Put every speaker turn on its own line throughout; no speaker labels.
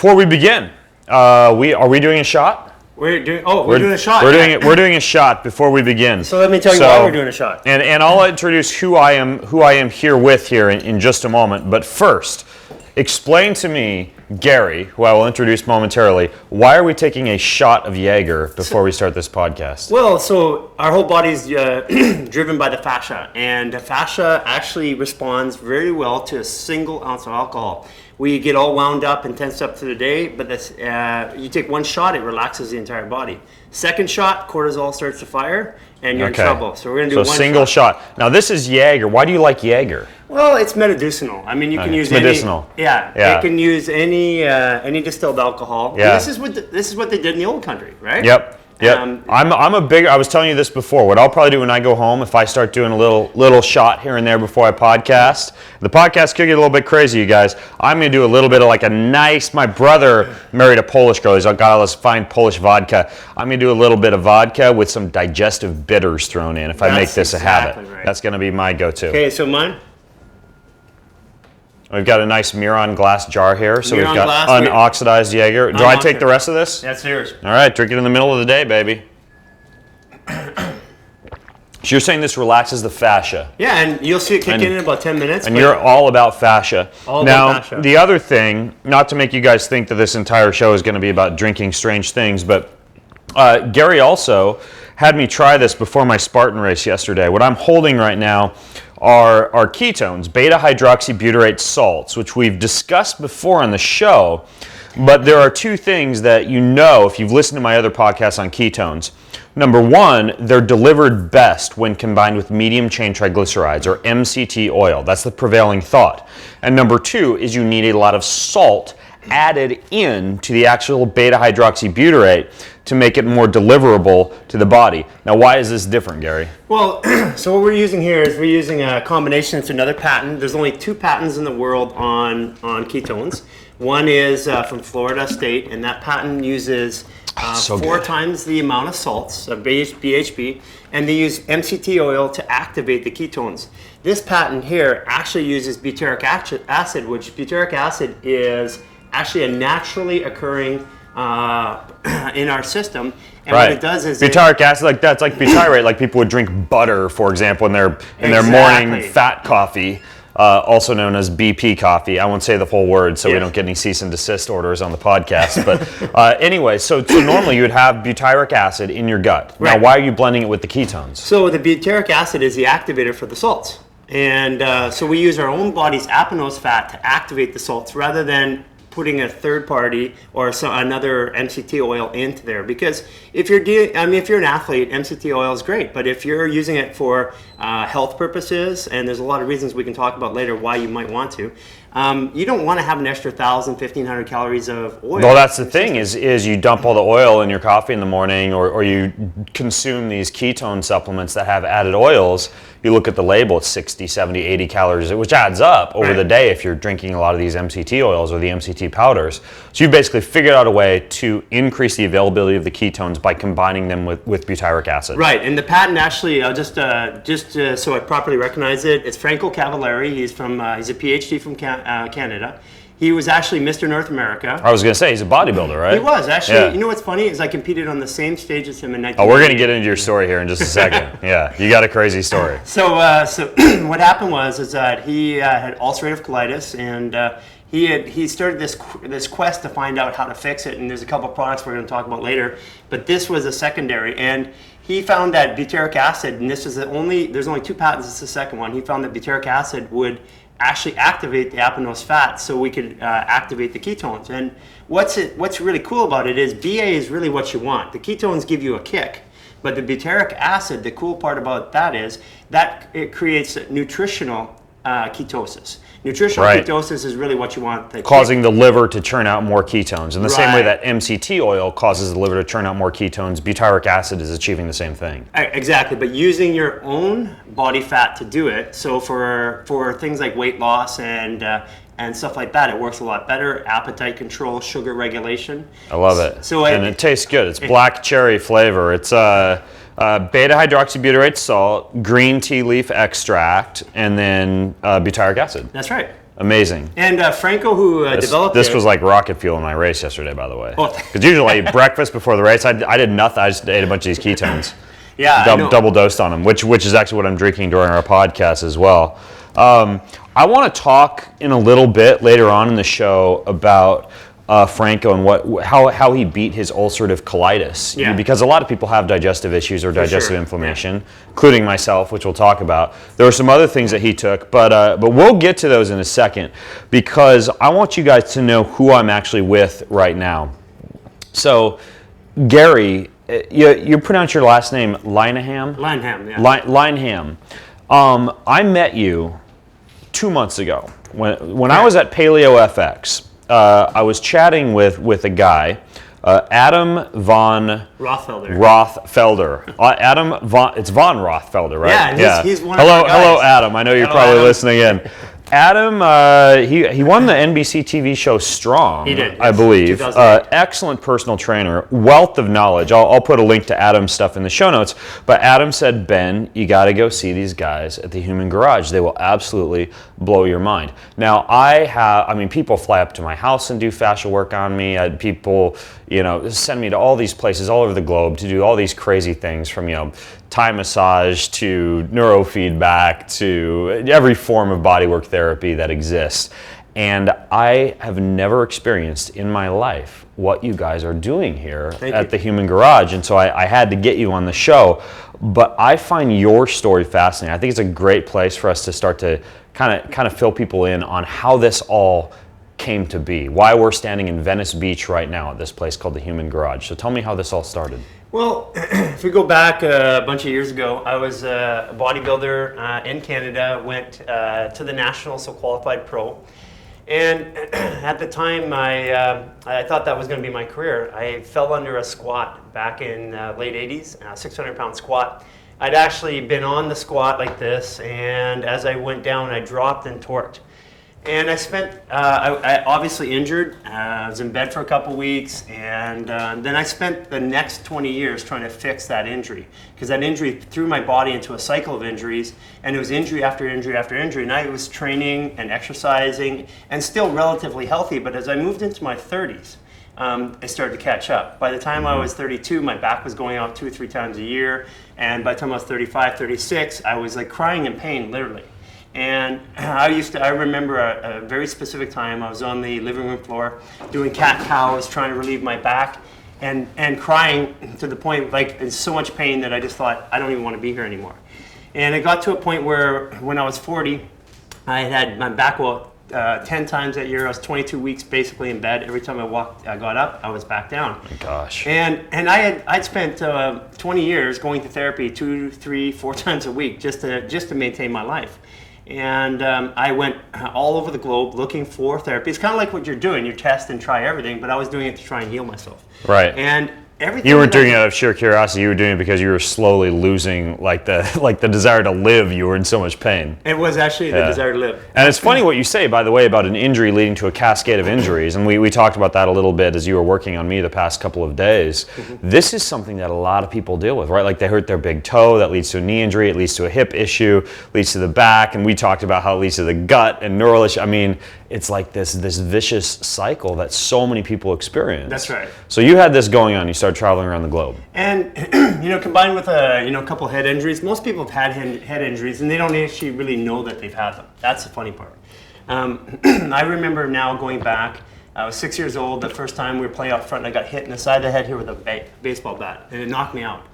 Before we begin, are we doing a shot?
We're doing a shot.
We're doing a shot before we begin.
So let me tell you why we're doing a shot.
And I'll introduce who I am here with here in just a moment. But first, explain to me, Gary, who I will introduce momentarily, why are we taking a shot of Jaeger before we start this podcast?
Well, so our whole body is driven by the fascia, and the fascia actually responds very well to a single ounce of alcohol. We get all wound up and tensed up to the day, but you take one shot, it relaxes the entire body. Second shot, cortisol starts to fire, and you're in trouble. So we're going to do one
single shot. Now this is Jaeger. Why do you like Jaeger?
Well, it's medicinal. I mean, you can use
medicinal.
Yeah, you can use any distilled alcohol. Yeah. This is what they did in the old country, right?
Yep. Yep. I was telling you this before. What I'll probably do when I go home, if I start doing a little shot here and there before I podcast, the podcast could get a little bit crazy, you guys. I'm going to do a little bit of like a nice, my brother married a Polish girl. He's got all this fine Polish vodka. I'm going to do a little bit of vodka with some digestive bitters thrown in if I make this a habit. Right. That's going to be my go-to.
Okay, so mine?
We've got a nice Miron glass jar here, so we've got unoxidized Jaeger. Do I take the rest of this?
That's yours.
All right, drink it in the middle of the day, baby. So you're saying this relaxes the fascia.
Yeah, and you'll see it kick in about 10 minutes.
And you're all about fascia. Now, the other thing, not to make you guys think that this entire show is going to be about drinking strange things, but Gary also had me try this before my Spartan race yesterday. What I'm holding right now are ketones, beta-hydroxybutyrate salts, which we've discussed before on the show. But there are two things that you know if you've listened to my other podcasts on ketones. Number one, they're delivered best when combined with medium-chain triglycerides, or MCT oil. That's the prevailing thought. And number two is you need a lot of salt added in to the actual beta-hydroxybutyrate to make it more deliverable to the body. Now, why is this different, Gary?
Well, so what we're using here is we're using a combination. It's another patent. There's only 2 patents in the world on ketones. One is from Florida State, and that patent uses 4 times the amount of salts, of BHB, and they use MCT oil to activate the ketones. This patent here actually uses butyric acid, which butyric acid is actually a naturally occurring in our system, and what it does is
butyric acid, like that's like butyrate, like people would drink butter, for example, in their morning fat coffee, also known as BP coffee. I won't say the full word so we don't get any cease and desist orders on the podcast. But anyway, so normally you would have butyric acid in your gut. Right. Now, why are you blending it with the ketones?
So the butyric acid is the activator for the salts, and so we use our own body's apenose fat to activate the salts rather than putting a third party or another MCT oil into there, because if you're an athlete, MCT oil is great, but if you're using it for health purposes, and there's a lot of reasons we can talk about later why you might want to, you don't want to have an extra 1,000, 1,500 calories of oil.
Well, that's the thing is you dump all the oil in your coffee in the morning, or you consume these ketone supplements that have added oils. You look at the label, it's 60, 70, 80 calories, which adds up over the day if you're drinking a lot of these MCT oils or the MCT powders. So you basically figured out a way to increase the availability of the ketones by combining them with butyric acid.
Right, and the patent actually, just so I properly recognize it, it's Franco Cavallari. He's a PhD from Canada. He was actually Mr. North America.
I was going to say, he's a bodybuilder, right?
He was, actually. Yeah. You know what's funny is I competed on the same stage as him in 1990.
Oh, we're going to get into your story here in just a second. Yeah, you got a crazy story.
So what happened was that he had ulcerative colitis, and he started this quest to find out how to fix it, and there's a couple of products we're going to talk about later, but this was a secondary, and he found that butyric acid, and there's only 2 patents, it's the second one. He found that butyric acid would actually activate the apenose fat so we could activate the ketones. And what's really cool about it is BA is really what you want. The ketones give you a kick, but the butyric acid, the cool part about that is that it creates nutritional ketosis. Nutritional ketosis is really what you want.
Causing the liver to churn out more ketones. In the same way that MCT oil causes the liver to churn out more ketones, butyric acid is achieving the same thing.
Exactly, but using your own body fat to do it. So for things like weight loss and stuff like that, it works a lot better. Appetite control, sugar regulation.
I love it. And it tastes good. It's black cherry flavor. It's beta-hydroxybutyrate salt, green tea leaf extract, and then butyric acid.
That's right.
Amazing.
And Franco, who developed
this
it.
was like rocket fuel in my race yesterday, by the way.
Oh.
Because usually I eat breakfast before the race. I did nothing. I just ate a bunch of these ketones.
Yeah,
double dosed on them, which is actually what I'm drinking during our podcast as well. I want to talk in a little bit later on in the show about Franco and how he beat his ulcerative colitis.
Yeah.
Because a lot of people have digestive issues or digestive inflammation,
yeah.
including myself, which we'll talk about. There were some other things that he took, but we'll get to those in a second because I want you guys to know who I'm actually with right now. So, Gary, you pronounce your last name Linehan?
Linehan, yeah.
Linehan. I met you 2 months ago when I was at Paleo FX. I was chatting with a guy, Adam von Rothfelder. It's von Rothfelder, right?
Yeah, he's one of
hello,
our guys.
Hello, Adam. I know you're probably
Adam.
listening in. Adam, he won the NBC TV show Strong,
he did, yes,
I believe.
2008.
Excellent personal trainer, wealth of knowledge. I'll put a link to Adam's stuff in the show notes. But Adam said, Ben, you got to go see these guys at the Human Garage. They will absolutely blow your mind. Now, people fly up to my house and do fascia work on me. I had people, send me to all these places all over the globe to do all these crazy things from, Thai massage to neurofeedback to every form of bodywork therapy that exists. And I have never experienced in my life what you guys are doing here at the Human Garage. And so I had to get you on the show. But I find your story fascinating. I think it's a great place for us to start to kind of fill people in on how this all came to be, why we're standing in Venice Beach right now at this place called the Human Garage. So tell me how this all started.
Well, if we go back a bunch of years ago, I was a bodybuilder in Canada, went to the Nationals, so qualified pro. And at the time, I thought that was going to be my career. I fell under a squat back in late 80s, 600-pound squat. I'd actually been on the squat like this, and as I went down, I dropped and torqued. And I spent, I obviously injured. I was in bed for a couple weeks, and then I spent the next 20 years trying to fix that injury, because that injury threw my body into a cycle of injuries, and it was injury after injury after injury. And I was training and exercising and still relatively healthy, but as I moved into my 30s, I started to catch up. By the time I was 32, my back was going out 2 or 3 times a year, and by the time I was 35, 36, I was like crying in pain, literally. And I remember a very specific time. I was on the living room floor doing cat-cows, trying to relieve my back, and crying to the point, like, in so much pain that I just thought, I don't even want to be here anymore. And it got to a point where, when I was 40, I had my back 10 times that year. I was 22 weeks basically in bed. Every time I got up, I was back down.
Oh my gosh.
And I'd spent 20 years going to therapy 2, 3, 4 times a week just to maintain my life. And I went all over the globe looking for therapy. It's kind of like what you're doing. You test and try everything, but I was doing it to try and heal myself.
Right.
And everything.
You weren't doing it out of sheer curiosity. You were doing it because you were slowly losing the desire to live. You were in so much pain.
It was actually the desire to live.
And it's funny what you say, by the way, about an injury leading to a cascade of injuries. And we talked about that a little bit as you were working on me the past couple of days. This is something that a lot of people deal with, right? Like they hurt their big toe, that leads to a knee injury, it leads to a hip issue, leads to the back, and we talked about how it leads to the gut and neural issue. I mean, it's like this vicious cycle that so many people experience.
That's right.
So you had this going on. You started traveling around the globe.
And combined with a couple head injuries, most people have had head injuries, and they don't actually really know that they've had them. That's the funny part. I remember now going back. I was 6 years old. The first time we were playing out front, and I got hit in the side of the head here with a baseball bat, and it knocked me out.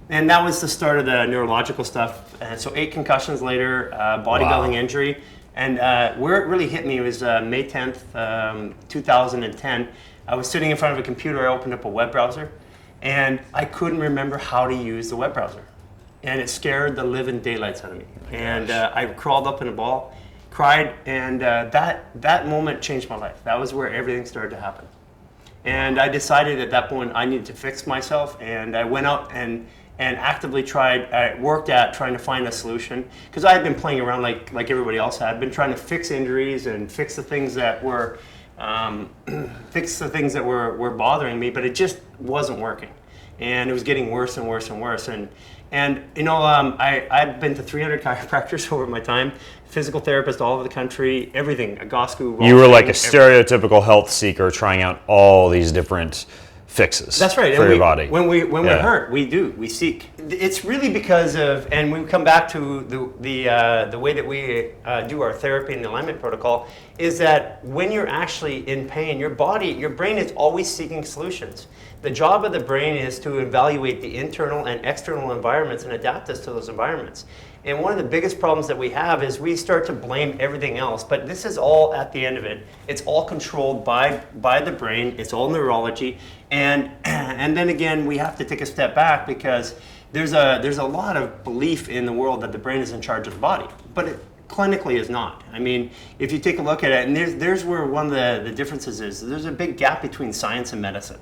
And that was the start of the neurological stuff. And so 8 concussions later, bodybuilding injury. And where it really hit me was May 10th, 2010. I was sitting in front of a computer. I opened up a web browser, and I couldn't remember how to use the web browser. And it scared the living daylights out of me. And I crawled up in a ball, cried, and that moment changed my life. That was where everything started to happen. And I decided at that point I needed to fix myself, and I went out and actively worked at trying to find a solution, because I had been playing around like everybody else had been, trying to fix injuries and fix the things that were bothering me, but it just wasn't working. and it was getting worse and worse and worse. And you know, I've been to 300 chiropractors over my time, physical therapists all over the country, everything, a Gosku.
You were like a stereotypical health seeker trying out all these different fixes.
That's right.
For your body.
When we're hurt, we seek. It's really because of, and we come back to the way that we do our therapy and the alignment protocol, is that when you're actually in pain, your brain is always seeking solutions. The job of the brain is to evaluate the internal and external environments and adapt us to those environments. And one of the biggest problems that we have is we start to blame everything else, but this is all, at the end of it, it's all controlled by the brain, it's all neurology, and then again, we have to take a step back because there's a lot of belief in the world that the brain is in charge of the body, but it clinically is not. I mean, if you take a look at it, and there's where one of the differences is, there's a big gap between science and medicine.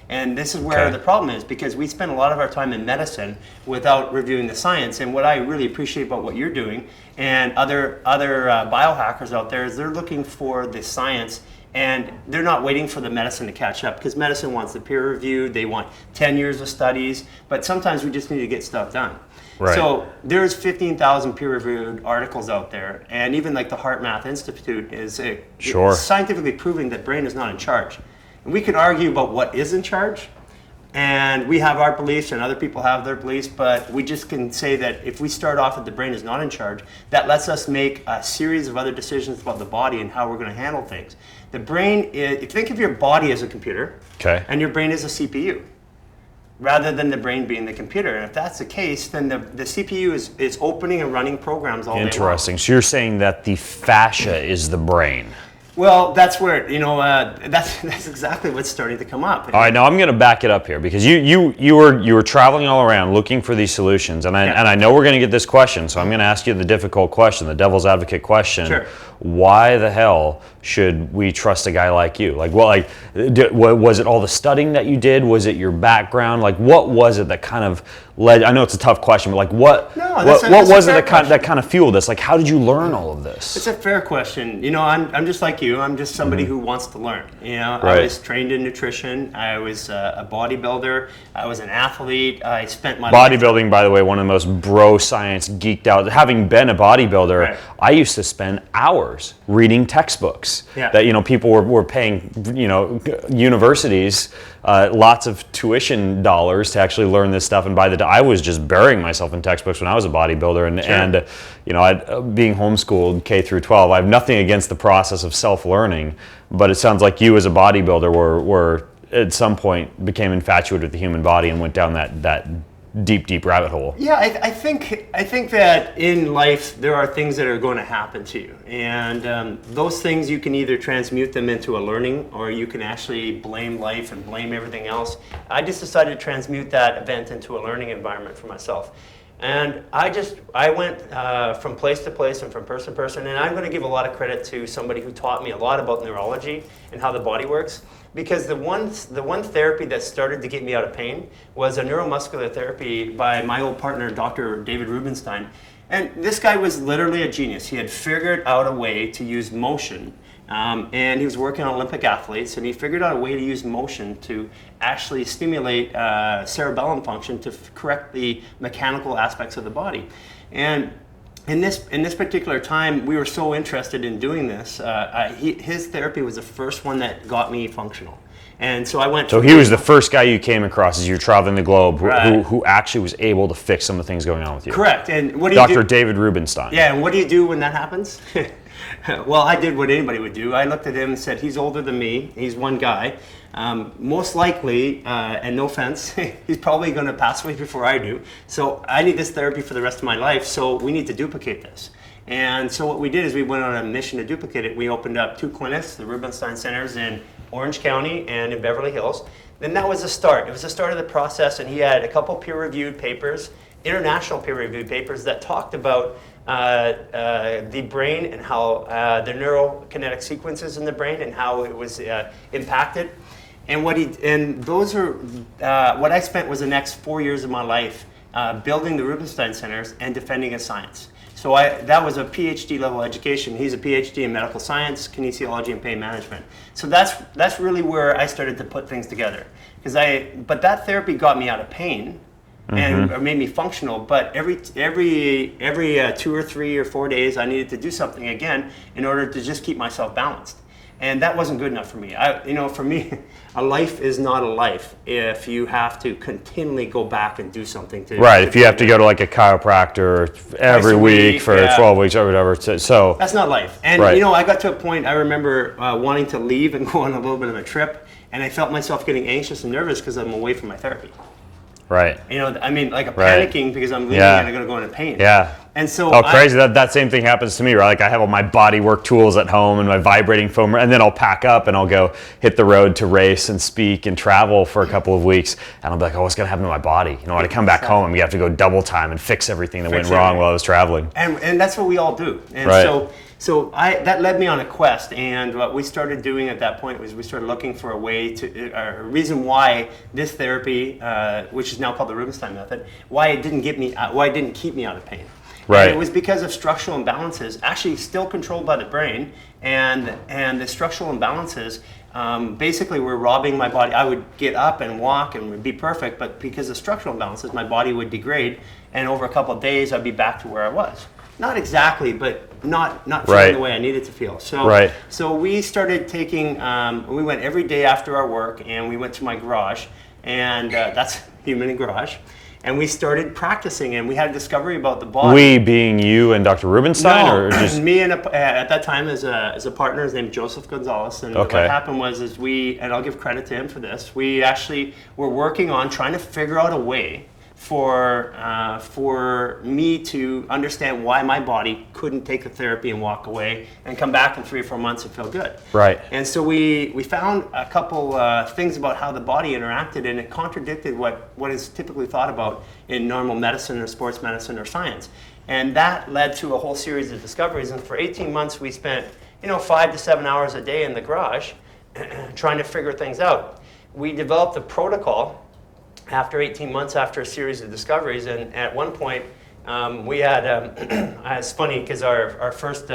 And this is where the problem is, because we spend a lot of our time in medicine without reviewing the science. And what I really appreciate about what you're doing and other biohackers out there is they're looking for the science, and they're not waiting for the medicine to catch up, because medicine wants the peer reviewed, they want 10 years of studies, but sometimes we just need to get stuff done.
Right.
So there's 15,000 peer-reviewed articles out there, and even like the Heart Math Institute is scientifically proving that brain is not in charge. We can argue about what is in charge, and we have our beliefs and other people have their beliefs, but we just can say that if we start off that the brain is not in charge, that lets us make a series of other decisions about the body and how we're going to handle things. The brain is, think of your body as a computer, and your brain is a CPU, rather than the brain being the computer. And if that's the case, then the CPU is opening and running programs all day long.
Interesting. So you're saying that the fascia is the brain.
Well, that's where, that's exactly what's starting to come up.
All right, now I'm going to back it up here, because you were traveling all around looking for these solutions, and I know we're going to get this question, so I'm going to ask you the difficult question, the devil's advocate question.
Sure.
Why the hell should we trust a guy like you? Like, was it all the studying that you did? Was it your background? Like, what was it that kind of led? I know it's a tough question, but like, what was it that kind of fueled this? Like, how did you learn all of this?
It's a fair question. I'm just like you. I'm just somebody who wants to learn.
Right.
I was trained in nutrition. I was a bodybuilder. I was an athlete. I spent my
bodybuilding, by the way, one of the most bro science geeked out. Having been a bodybuilder, I used to spend hours reading textbooks that people were paying universities lots of tuition dollars to actually learn this stuff, and by the time I was just burying myself in textbooks when I was a bodybuilder, and being homeschooled K through 12, I have nothing against the process of self-learning, but it sounds like you as a bodybuilder were at some point became infatuated with the human body and went down that deep rabbit hole.
Yeah, I think that in life there are things that are going to happen to you, and those things you can either transmute them into a learning, or you can actually blame life and blame everything else. I just decided to transmute that event into a learning environment for myself. And I went from place to place and from person to person, and I'm going to give a lot of credit to somebody who taught me a lot about neurology and how the body works. Because the one therapy that started to get me out of pain was a neuromuscular therapy by my old partner, Dr. David Rubenstein. And this guy was literally a genius. He had figured out a way to use motion, and he was working on Olympic athletes, and he figured out a way to use motion to actually stimulate cerebellum function to correct the mechanical aspects of the body. And in this particular time, we were so interested in doing this. His therapy was the first one that got me functional, and so I went.
So he was the first guy you came across as you were traveling the globe who actually was able to fix some of the things going on with you.
Correct. And what do you do?
Dr. David Rubenstein.
Yeah, and what do you do when that happens? Well, I did what anybody would do. I looked at him and said, he's older than me. He's one guy. Most likely, and no offense, he's probably going to pass away before I do. So I need this therapy for the rest of my life, so we need to duplicate this. And so what we did is we went on a mission to duplicate it. We opened up 2 clinics, the Rubenstein Centers in Orange County and in Beverly Hills. Then that was the start. It was the start of the process, and he had a couple peer-reviewed papers, international peer-reviewed papers that talked about the brain and how the neurokinetic sequences in the brain and how it was impacted. And what I spent was the next 4 years of my life building the Rubenstein Centers and defending his science. So that was a PhD level education. He's a PhD in medical science, kinesiology, and pain management. So that's really where I started to put things together. But that therapy got me out of pain and made me functional. But every 2 or 3 or 4 days, I needed to do something again in order to just keep myself balanced. And that wasn't good enough for me. For me, a life is not a life if you have to continually go back and do something to.
Right. If you have to go to like a chiropractor every week for 12 weeks or whatever. So
that's not life. And I got to a point. I remember wanting to leave and go on a little bit of a trip, and I felt myself getting anxious and nervous because I'm away from my therapy.
Right.
Like panicking because I'm leaving and I'm going to go into pain.
Yeah.
And so
crazy. That same thing happens to me, right? Like I have all my body work tools at home and my vibrating foam, and then I'll pack up and I'll go hit the road to race and speak and travel for a couple of weeks, and I'll be like, oh, what's going to happen to my body? When I come back home, you have to go double time and fix everything that went wrong while I was traveling.
And that's what we all do. And so that led me on a quest, and what we started doing at that point was we started looking for a way to, a reason why this therapy, which is now called the Rubinstein method, why it didn't keep me out of pain.
Right.
And it was because of structural imbalances, actually still controlled by the brain, and the structural imbalances basically were robbing my body. I would get up and walk and would be perfect, but because of structural imbalances, my body would degrade, and over a couple of days, I'd be back to where I was. Not exactly, but not feeling the way I needed to feel. So we started taking, we went every day after our work, and we went to my garage, and that's Human Garage. And we started practicing, and we had a discovery about the body.
We being you and Dr. Rubinstein, or just
me and at that time as a partner, his name Joseph Gonzalez. And what happened was, and I'll give credit to him for this. We actually were working on trying to figure out a way for me to understand why my body couldn't take the therapy and walk away and come back in 3 or 4 months and feel good.
Right.
And so we found a couple things about how the body interacted, and it contradicted what is typically thought about in normal medicine or sports medicine or science. And that led to a whole series of discoveries. And for 18 months, we spent 5 to 7 hours a day in the garage trying to figure things out. We developed a protocol after 18 months, after a series of discoveries, and at one point we had, it's funny because our first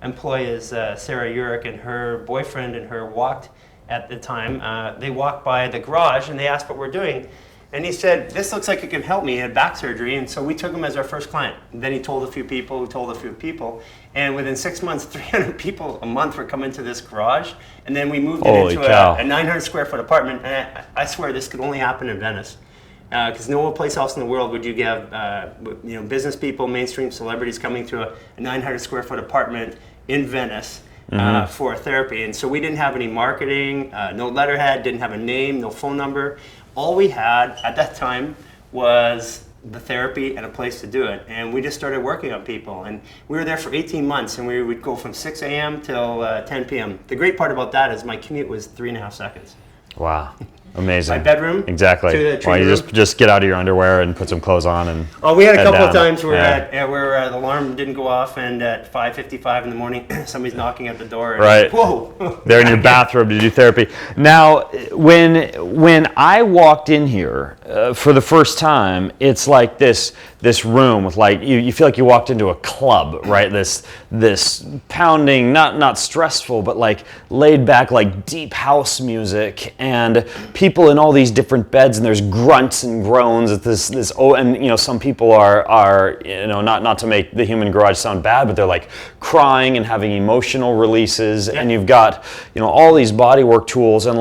employee is Sarah Urich, and her boyfriend and her walked at the time, they walked by the garage and they asked what we're doing. And he said, this looks like it can help me. He had back surgery, and so we took him as our first client. And then he told a few people who told a few people. And within 6 months, 300 people a month were coming to this garage. And then we moved it into a 900 square foot apartment. And I swear this could only happen in Venice. Because no place else in the world would you have business people, mainstream celebrities coming to a 900 square foot apartment in Venice for therapy. And so we didn't have any marketing, no letterhead, didn't have a name, no phone number. All we had at that time was the therapy and a place to do it. And we just started working on people. And we were there for 18 months, and we would go from 6 a.m. till 10 p.m. The great part about that is my commute was 3.5 seconds.
Wow. Amazing.
My bedroom.
Exactly. You just get out of your underwear and put some clothes on and.
Oh, we had a couple of times where the alarm didn't go off, and at 5:55 in the morning, somebody's knocking at the door. And
right.
Whoa.
They're in your bathrobe to do therapy. Now, when I walked in here for the first time, it's like this room with you feel like you walked into a club, right? This pounding, not stressful, but laid back, deep house music, and people in all these different beds, and there's grunts and groans at and some people are not to make the Human Garage sound bad, but they're crying and having emotional releases, and you've got all these bodywork tools and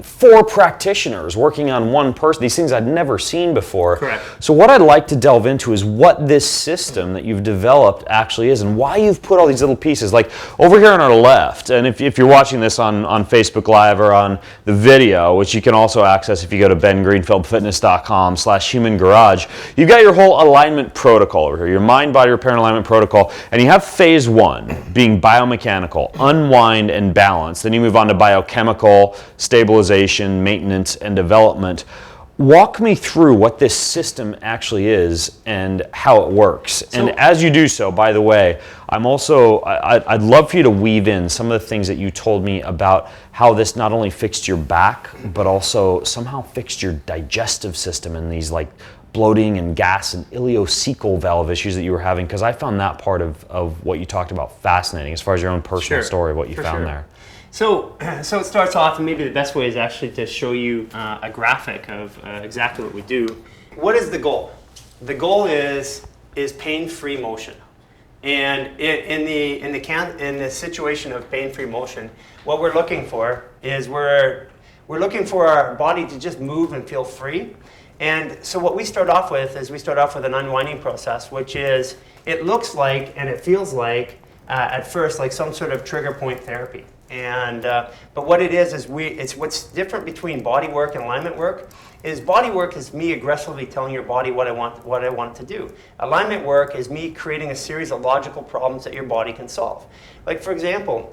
4 practitioners working on one person. These things I'd never seen before.
Correct.
So what I'd like to delve into is what this system that you've developed actually is, and why you've put all these little pieces. Over here on our left, and if you're watching this on Facebook Live or on the video, which you can also access if you go to bengreenfieldfitness.com/human garage, you've got your whole alignment protocol over here, your mind, body, repair, and alignment protocol, and you have phase 1 being biomechanical, unwind and balance. Then you move on to biochemical, stabilization, maintenance, and development. Walk me through what this system actually is and how it works. And as you do so, by the way, I'd love for you to weave in some of the things that you told me about how this not only fixed your back, but also somehow fixed your digestive system and these bloating and gas and ileocecal valve issues that you were having, because I found that part of what you talked about fascinating as far as your own personal story, what you found there.
So it starts off, and maybe the best way is actually to show you a graphic of exactly what we do. What is the goal? The goal is pain-free motion. And in the situation of pain-free motion, what we're looking for is we're looking for our body to just move and feel free. And so what we start off with is an unwinding process, which is, it looks like and it feels like at first like some sort of trigger point therapy. And but what it is it's what's different between body work and alignment work. Is body work is me aggressively telling your body what I want it to do. Alignment work is me creating a series of logical problems that your body can solve. Like, for example,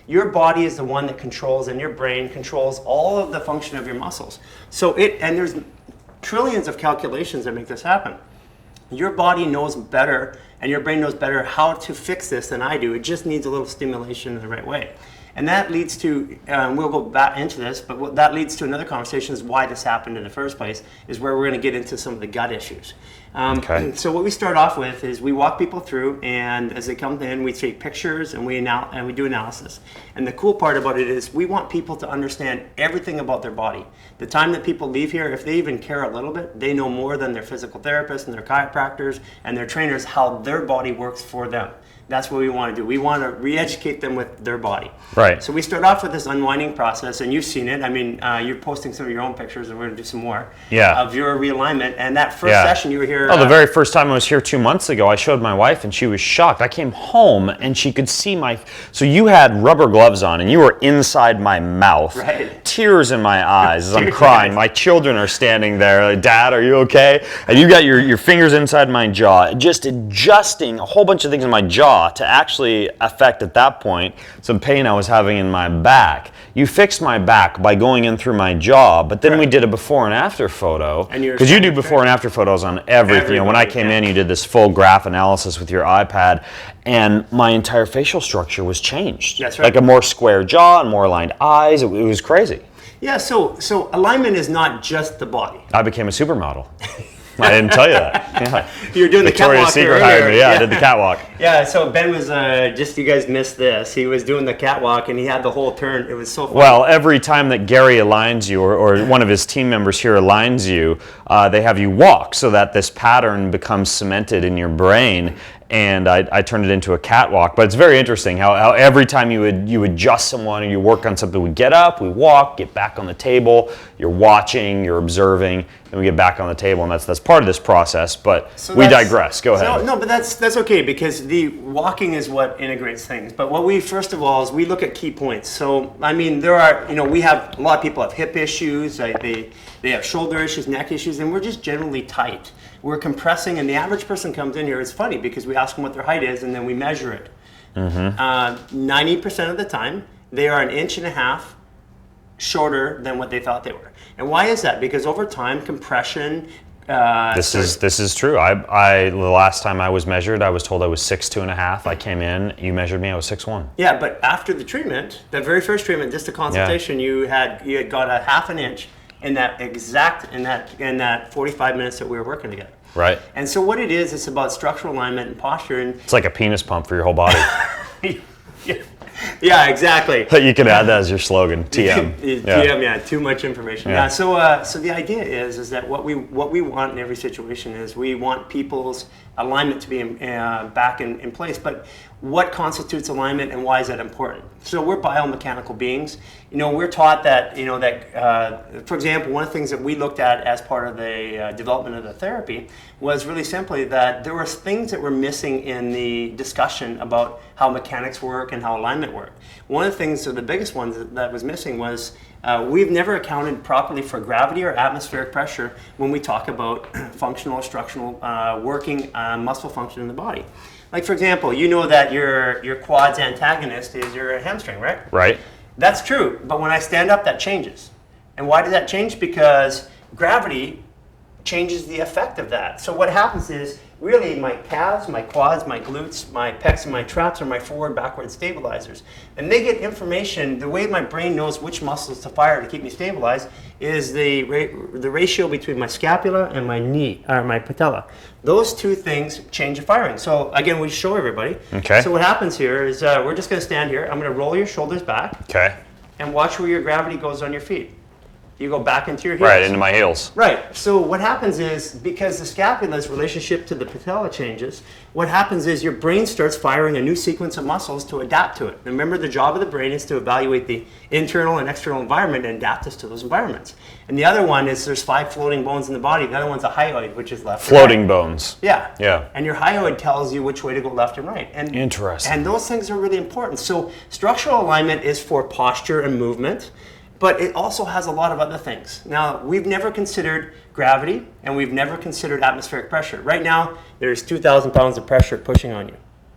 your body is the one that controls, and your brain controls all of the function of your muscles. And there's trillions of calculations that make this happen. Your body knows better, and your brain knows better how to fix this than I do. It just needs a little stimulation in the right way. And that leads to, we'll go back into this, but what that leads to another conversation is why this happened in the first place, is where we're going to get into some of the gut issues. So what we start off with is we walk people through, and as they come in, we take pictures and we do analysis. And the cool part about it is we want people to understand everything about their body. The time that people leave here, if they even care a little bit, they know more than their physical therapists and their chiropractors and their trainers how their body works for them. That's what we want to do. We want to re-educate them with their body.
Right.
So we start off with this unwinding process, and you've seen it. I mean, you're posting some of your own pictures, and we're going to do some more of your realignment. And that first session you were here.
Oh, the very first time I was here 2 months ago, I showed my wife, and she was shocked. I came home, and she could see so you had rubber gloves on, and you were inside my mouth.
Right.
Tears in my eyes as I'm crying. My children are standing there, like, Dad, are you okay? And you got your fingers inside my jaw, just adjusting a whole bunch of things in my jaw to actually affect, at that point, some pain I was having in my back. You fixed my back by going in through my jaw, but then we did a before and after photo, because you do before and after photos on everything. When I came in, you did this full graph analysis with your iPad, and my entire facial structure was changed.
That's right.
Like a more square jaw and more aligned eyes. It was crazy.
Yeah, so alignment is not just the body.
I became a supermodel. I didn't tell you that. Yeah.
You were doing
Victoria's
the catwalk
Secret hired me. Yeah, I did the catwalk.
Yeah, so Ben was, you guys missed this. He was doing the catwalk, and he had the whole turn. It was so funny.
Well, every time that Gary aligns you, or one of his team members here aligns you, they have you walk so that this pattern becomes cemented in your brain. And I turned it into a catwalk. But it's very interesting how every time you adjust someone or you work on something, we get up, we walk, get back on the table, you're watching, you're observing, and we get back on the table, and that's part of this process. But we digress. Go ahead.
No, but that's okay, because the walking is what integrates things. But what we first of all is we look at key points. So I mean, there are we have a lot of people have hip issues, they have shoulder issues, neck issues, and we're just generally tight. We're compressing, and the average person comes in here. It's funny because we ask them what their height is, and then we measure it. 90% of the time, they are 1.5 inches shorter than what they thought they were. And why is that? Because over time, compression. This
is true. The last time I was measured, I was told I was 6'2.5". I came in, you measured me, I was 6'1".
Yeah, but after the treatment, the very first treatment, just a consultation, you had got a 1/2 inch. In that 45 minutes that we were working together.
Right.
And so what it is, it's about structural alignment and posture. And
it's like a penis pump for your whole body.
Yeah, exactly.
You can add that as your slogan, TM.
TM, yeah, too much information. Yeah. So the idea is that what we want in every situation is we want people's alignment to be back in place. But what constitutes alignment, and why is that important? So we're biomechanical beings. We're taught that for example, one of the things that we looked at as part of the development of the therapy was really simply that there were things that were missing in the discussion about how mechanics work and how alignment work. One of the things, or the biggest ones that was missing, was we've never accounted properly for gravity or atmospheric pressure when we talk about functional or structural working muscle function in the body. Like, for example, that your quad's antagonist is your hamstring, right?
Right.
That's true, but when I stand up, that changes. And why does that change? Because gravity changes the effect of that. So what happens is, really, my calves, my quads, my glutes, my pecs, and my traps are my forward, backward stabilizers. And they get information. The way my brain knows which muscles to fire to keep me stabilized is the ratio between my scapula and my knee, or my patella. Those two things change the firing. So again, we show everybody.
Okay.
So what happens here is we're just going to stand here. I'm going to roll your shoulders back.
Okay.
And watch where your gravity goes on your feet. You go back into your heels.
Right, into my heels.
Right. So what happens is, because the scapula's relationship to the patella changes, what happens is your brain starts firing a new sequence of muscles to adapt to it. Remember, the job of the brain is to evaluate the internal and external environment and adapt us to those environments. And the other one is, there's 5 floating bones in the body. The other one's a hyoid, which is left.
Floating bones.
Yeah.
Yeah.
And your hyoid tells you which way to go, left and right. And
interesting.
And those things are really important. So structural alignment is for posture and movement, but it also has a lot of other things. Now, we've never considered gravity, and we've never considered atmospheric pressure. Right now, there's 2,000 pounds of pressure pushing on you.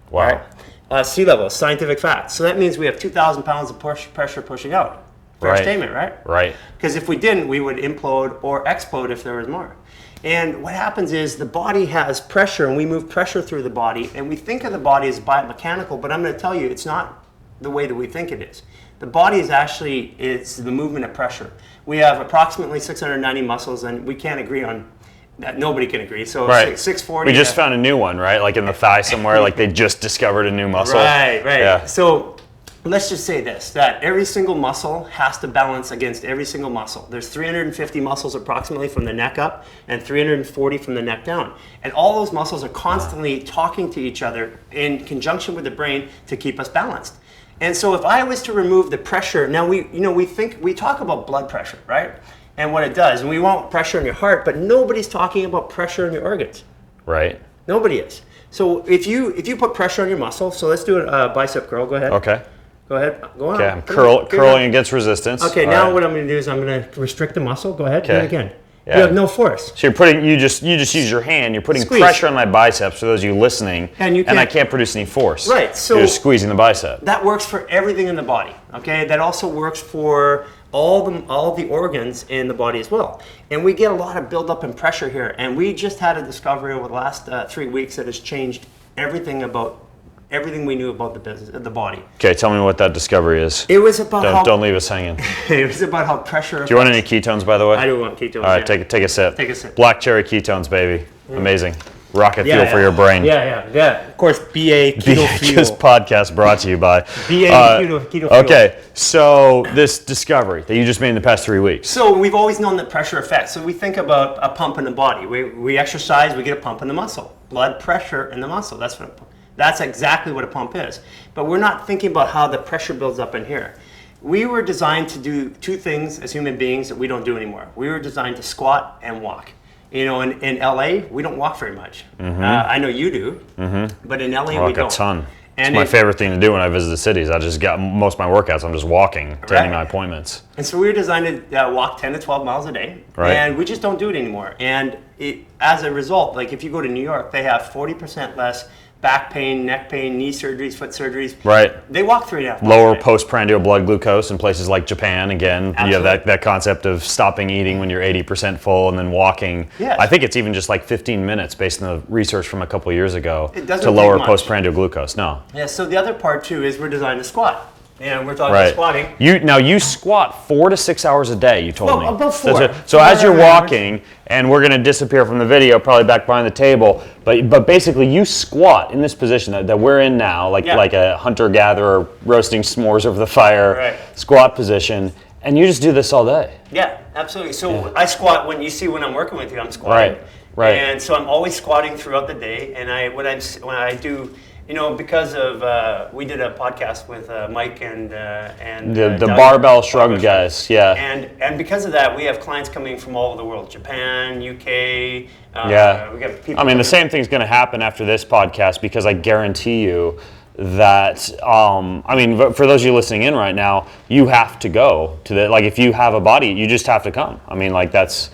Wow.
Right? Sea level, scientific fact. So that means we have 2,000 pounds of pressure pushing out. Fair statement, right?
Right.
Because if we didn't, we would implode or explode if there was more. And what happens is, the body has pressure, and we move pressure through the body, and we think of the body as biomechanical, but I'm going to tell you, it's not the way that we think it is. The body is actually, it's the movement of pressure. We have approximately 690 muscles, and we can't agree on that. Nobody can agree. So
right.
640.
We just found a new one, right? Like in the thigh somewhere, like they just discovered a new muscle.
Right, right.
Yeah.
So let's just say this, that every single muscle has to balance against every single muscle. There's 350 muscles approximately from the neck up, and 340 from the neck down. And all those muscles are constantly talking to each other in conjunction with the brain to keep us balanced. And so if I was to remove the pressure, now we talk about blood pressure, right? And what it does, and we want pressure in your heart, but nobody's talking about pressure in your organs.
Right.
Nobody is. So if you put pressure on your muscle, so let's do a bicep curl, go ahead.
Okay.
Go ahead, go on.
Okay, I'm curling against resistance.
Okay,
All
now
right.
what I'm gonna do is I'm gonna restrict the muscle, go ahead, do it again.
Yeah.
You have no force.
So you just use your hand, you're putting
Squeeze.
pressure on my biceps for those of you listening,
And
I can't produce any force.
Right, so
you're just squeezing the bicep.
That works for everything in the body, okay? That also works for all the organs in the body as well. And we get a lot of buildup and pressure here, and we just had a discovery over the last 3 weeks that has changed everything we knew about the business of the body.
Okay, tell me what that discovery is.
It was about
don't leave us hanging.
It was about how pressure.
Do you want any ketones, by the way?
I do want ketones.
All right, take a sip.
Take a sip.
Black cherry ketones, baby. Amazing. Rocket fuel for your brain.
Yeah. Of course, BA Keto Fuel.
This podcast brought to you by
BA Keto Fuel.
Okay, so this discovery that you just made in the past 3 weeks.
So we've always known that pressure affects. So we think about a pump in the body. We exercise, we get a pump in the muscle. Blood pressure in the muscle. That's exactly what a pump is. But we're not thinking about how the pressure builds up in here. We were designed to do 2 things as human beings that we don't do anymore. We were designed to squat and walk. You know, in LA, we don't walk very much. Mm-hmm. I know you do, but in LA we don't.
A ton. It's my favorite thing to do when I visit the cities. I just got most of my workouts. I'm just walking, taking my appointments.
And so we were designed to walk 10 to 12 miles a day, and we just don't do it anymore. And as a result, like if you go to New York, they have 40% less back pain, neck pain, knee surgeries, foot surgeries.
Right.
They walk 3.5 miles.
Lower postprandial blood glucose in places like Japan. Again,
Absolutely.
you have that concept of stopping eating when you're 80% full and then walking.
Yes.
I think it's even just like 15 minutes based on the research from a couple of years ago
to
lower
much.
postprandial glucose. No.
Yeah, so the other part too is we're designed to squat. And we're talking about squatting.
You squat 4 to 6 hours a day, you told me.
About 4.
So as you're walking, and we're going to disappear from the video, probably back behind the table, but basically you squat in this position that we're in now, like a hunter-gatherer roasting s'mores over the fire, squat position, and you just do this all day.
Yeah, absolutely. So I squat when I'm working with you, I'm squatting.
Right.
And so I'm always squatting throughout the day, and when I do. You know, because of we did a podcast with Mike and
the
Doug,
barbell shrug guys, yeah.
And because of that, we have clients coming from all over the world: Japan, UK. We got people.
I mean, the same thing's going to happen after this podcast because I guarantee you that. For those of you listening in right now, you have to go to if you have a body, you just have to come. I mean, like that's.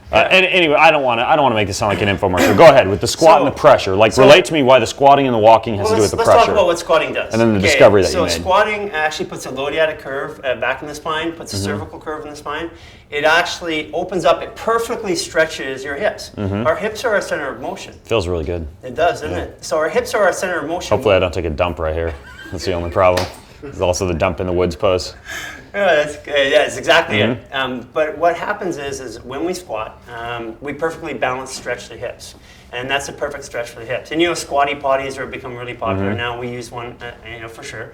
And anyway, I don't want to make this sound like an infomercial. Go ahead with the squat and the pressure. Relate to me why the squatting and the walking has to do with the pressure.
Let's talk about what squatting does.
And then the discovery that you made.
So squatting actually puts a lodiatic curve back in the spine, puts a cervical curve in the spine. It actually opens up, it perfectly stretches your hips. Our hips are our center of motion.
Feels really good.
It does, doesn't it? So our hips are our center of motion.
Hopefully I don't take a dump right here. That's the only problem. There's also the dump in the woods pose.
That's exactly it. But what happens is when we squat, we perfectly balance stretch the hips. And that's a perfect stretch for the hips. And squatty potties are become really popular now. We use one, for sure.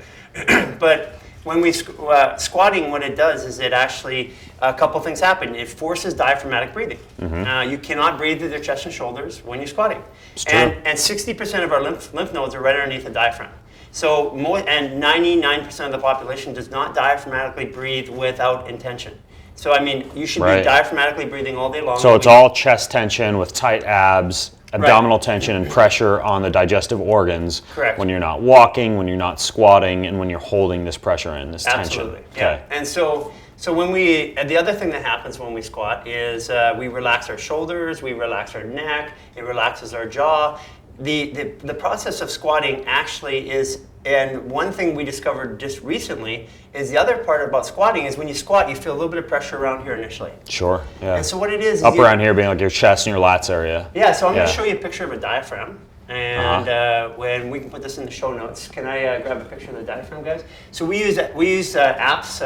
But when we squatting, what it does is it actually, a couple things happen. It forces diaphragmatic breathing. You cannot breathe through the chest and shoulders when you're squatting. And 60% of our lymph nodes are right underneath the diaphragm. So and 99% of the population does not diaphragmatically breathe without intention. So you should be diaphragmatically breathing all day long.
So it's all chest tension with tight abs, abdominal tension and pressure on the digestive organs.
Correct.
When you're not walking, when you're not squatting, and when you're holding this pressure in, this tension.
Absolutely. Yeah. And so when the other thing that happens when we squat is we relax our shoulders, we relax our neck, it relaxes our jaw. The process of squatting actually is, and one thing we discovered just recently is the other part about squatting is when you squat, you feel a little bit of pressure around here initially.
Sure, yeah.
And so what it is
up around here being like your chest and your lats area.
Yeah, so I'm going to show you a picture of a diaphragm. And when we can put this in the show notes, can I grab a picture of the diaphragm, guys? So we use apps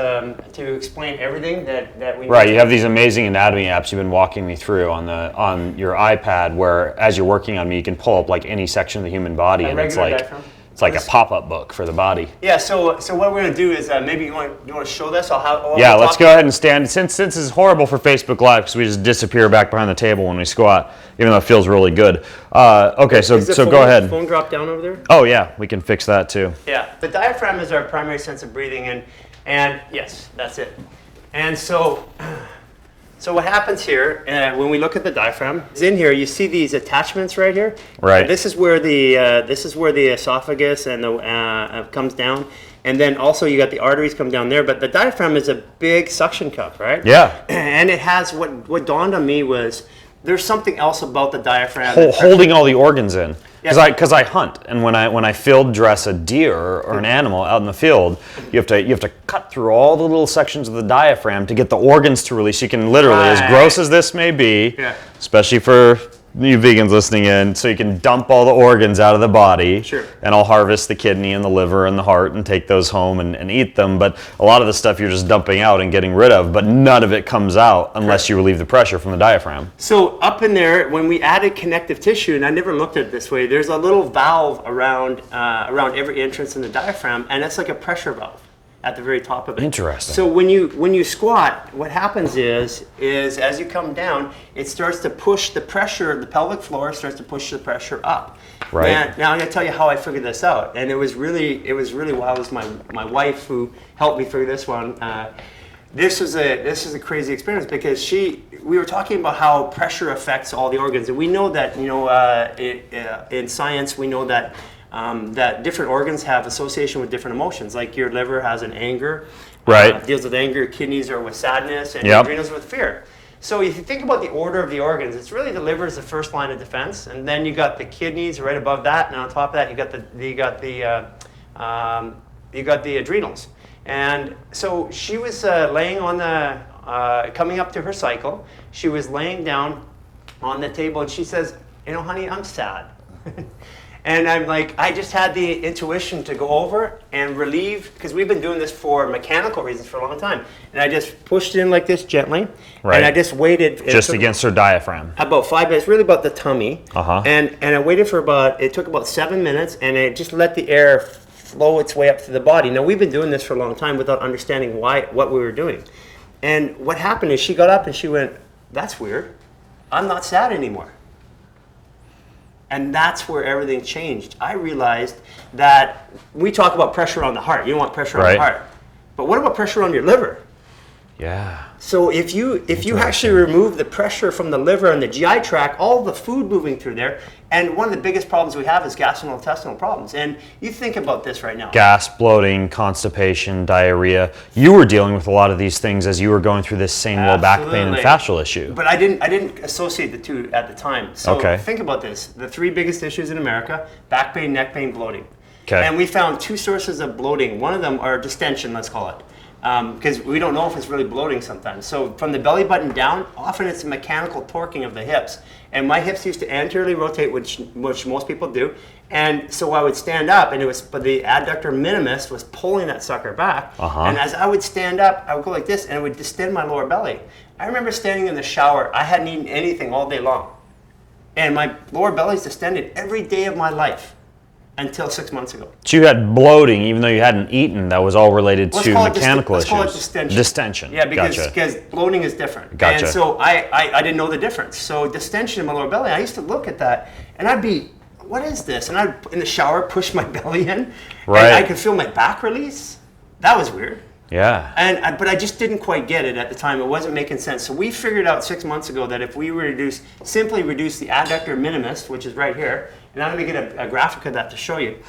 to explain everything that we.
Right, you have these amazing anatomy apps you've been walking me through on your iPad, where as you're working on me, you can pull up any section of the human body, and it's like diaphragm. It's like a pop-up book for the body.
Yeah. So what we're going to do is maybe you want to show this.
Let's go ahead and stand. Since this is horrible for Facebook Live because we just disappear back behind the table when we squat, even though it feels really good. Okay. So go ahead.
Phone drop down over there.
Oh yeah, we can fix that too.
Yeah. The diaphragm is our primary sense of breathing, and yes, that's it. And so what happens here when we look at the diaphragm is in here. You see these attachments right here.
Right.
This is where the esophagus and the comes down, and then also you got the arteries come down there. But the diaphragm is a big suction cup, right?
Yeah.
And it has what dawned on me was there's something else about the diaphragm.
Holding all the organs in. Because I hunt, and when I field dress a deer or an animal out in the field, you have to cut through all the little sections of the diaphragm to get the organs to release. You can literally, as gross as this may be, especially for you vegans listening in, so you can dump all the organs out of the body.
Sure.
And I'll harvest the kidney and the liver and the heart and take those home and eat them. But a lot of the stuff you're just dumping out and getting rid of, but none of it comes out unless you relieve the pressure from the diaphragm.
So up in there, when we added connective tissue, and I never looked at it this way, there's a little valve around every entrance in the diaphragm, and it's like a pressure valve at the very top of it.
Interesting.
So when you squat, what happens is as you come down, it starts to push the pressure, the pelvic floor starts to push the pressure up.
Right.
Now I'm going to tell you how I figured this out, and it was really wild. It was my wife who helped me figure this one. This is a crazy experience because we were talking about how pressure affects all the organs, and we know that in science we know that that different organs have association with different emotions. Like your liver has an anger, deals with anger. Your kidneys are with sadness, and your adrenals with fear. So if you think about the order of the organs, it's really the liver is the first line of defense, and then you got the kidneys right above that, and on top of that you got the adrenals. And so she was laying on the coming up to her cycle. She was laying down on the table, and she says, honey, I'm sad. And I'm like, I just had the intuition to go over and relieve, because we've been doing this for mechanical reasons for a long time. And I just pushed in like this gently, and I just waited.
Just against her diaphragm.
About 5 minutes, really about the tummy.
Uh-huh.
And I waited for it took about 7 minutes, and I just let the air flow its way up to the body. Now, we've been doing this for a long time without understanding what we were doing. And what happened is she got up and she went, that's weird. I'm not sad anymore. And that's where everything changed. I realized that we talk about pressure on the heart. You don't want pressure on the heart. But what about pressure on your liver?
Yeah.
So if you actually remove the pressure from the liver and the GI tract, all the food moving through there, and one of the biggest problems we have is gastrointestinal problems. And you think about this right now.
Gas, bloating, constipation, diarrhea. You were dealing with a lot of these things as you were going through this same low back pain and fascial issue.
But I didn't associate the two at the time. So think about this. The three biggest issues in America: back pain, neck pain, bloating.
Okay.
And we found two sources of bloating. One of them are distension, let's call it. Because we don't know if it's really bloating sometimes. So from the belly button down, often it's a mechanical torquing of the hips. And my hips used to anteriorly rotate, which most people do. And so I would stand up, but the adductor minimus was pulling that sucker back. And as I would stand up, I would go like this, and it would distend my lower belly. I remember standing in the shower. I hadn't eaten anything all day long. And my lower belly's distended every day of my life. Until 6 months ago. So
you had bloating, even though you hadn't eaten. That was all related to mechanical issues.
Let's call it distension.
Distension.
Yeah, because bloating is different.
Gotcha.
And so I didn't know the difference. So distension in my lower belly, I used to look at that, and I'd be, what is this? And I'd, in the shower, push my belly in.
Right.
And I could feel my back release. That was weird.
Yeah.
But I just didn't quite get it at the time. It wasn't making sense. So we figured out 6 months ago that if we simply reduce the adductor minimus, which is right here, and I'm going to get a graphic of that to show you.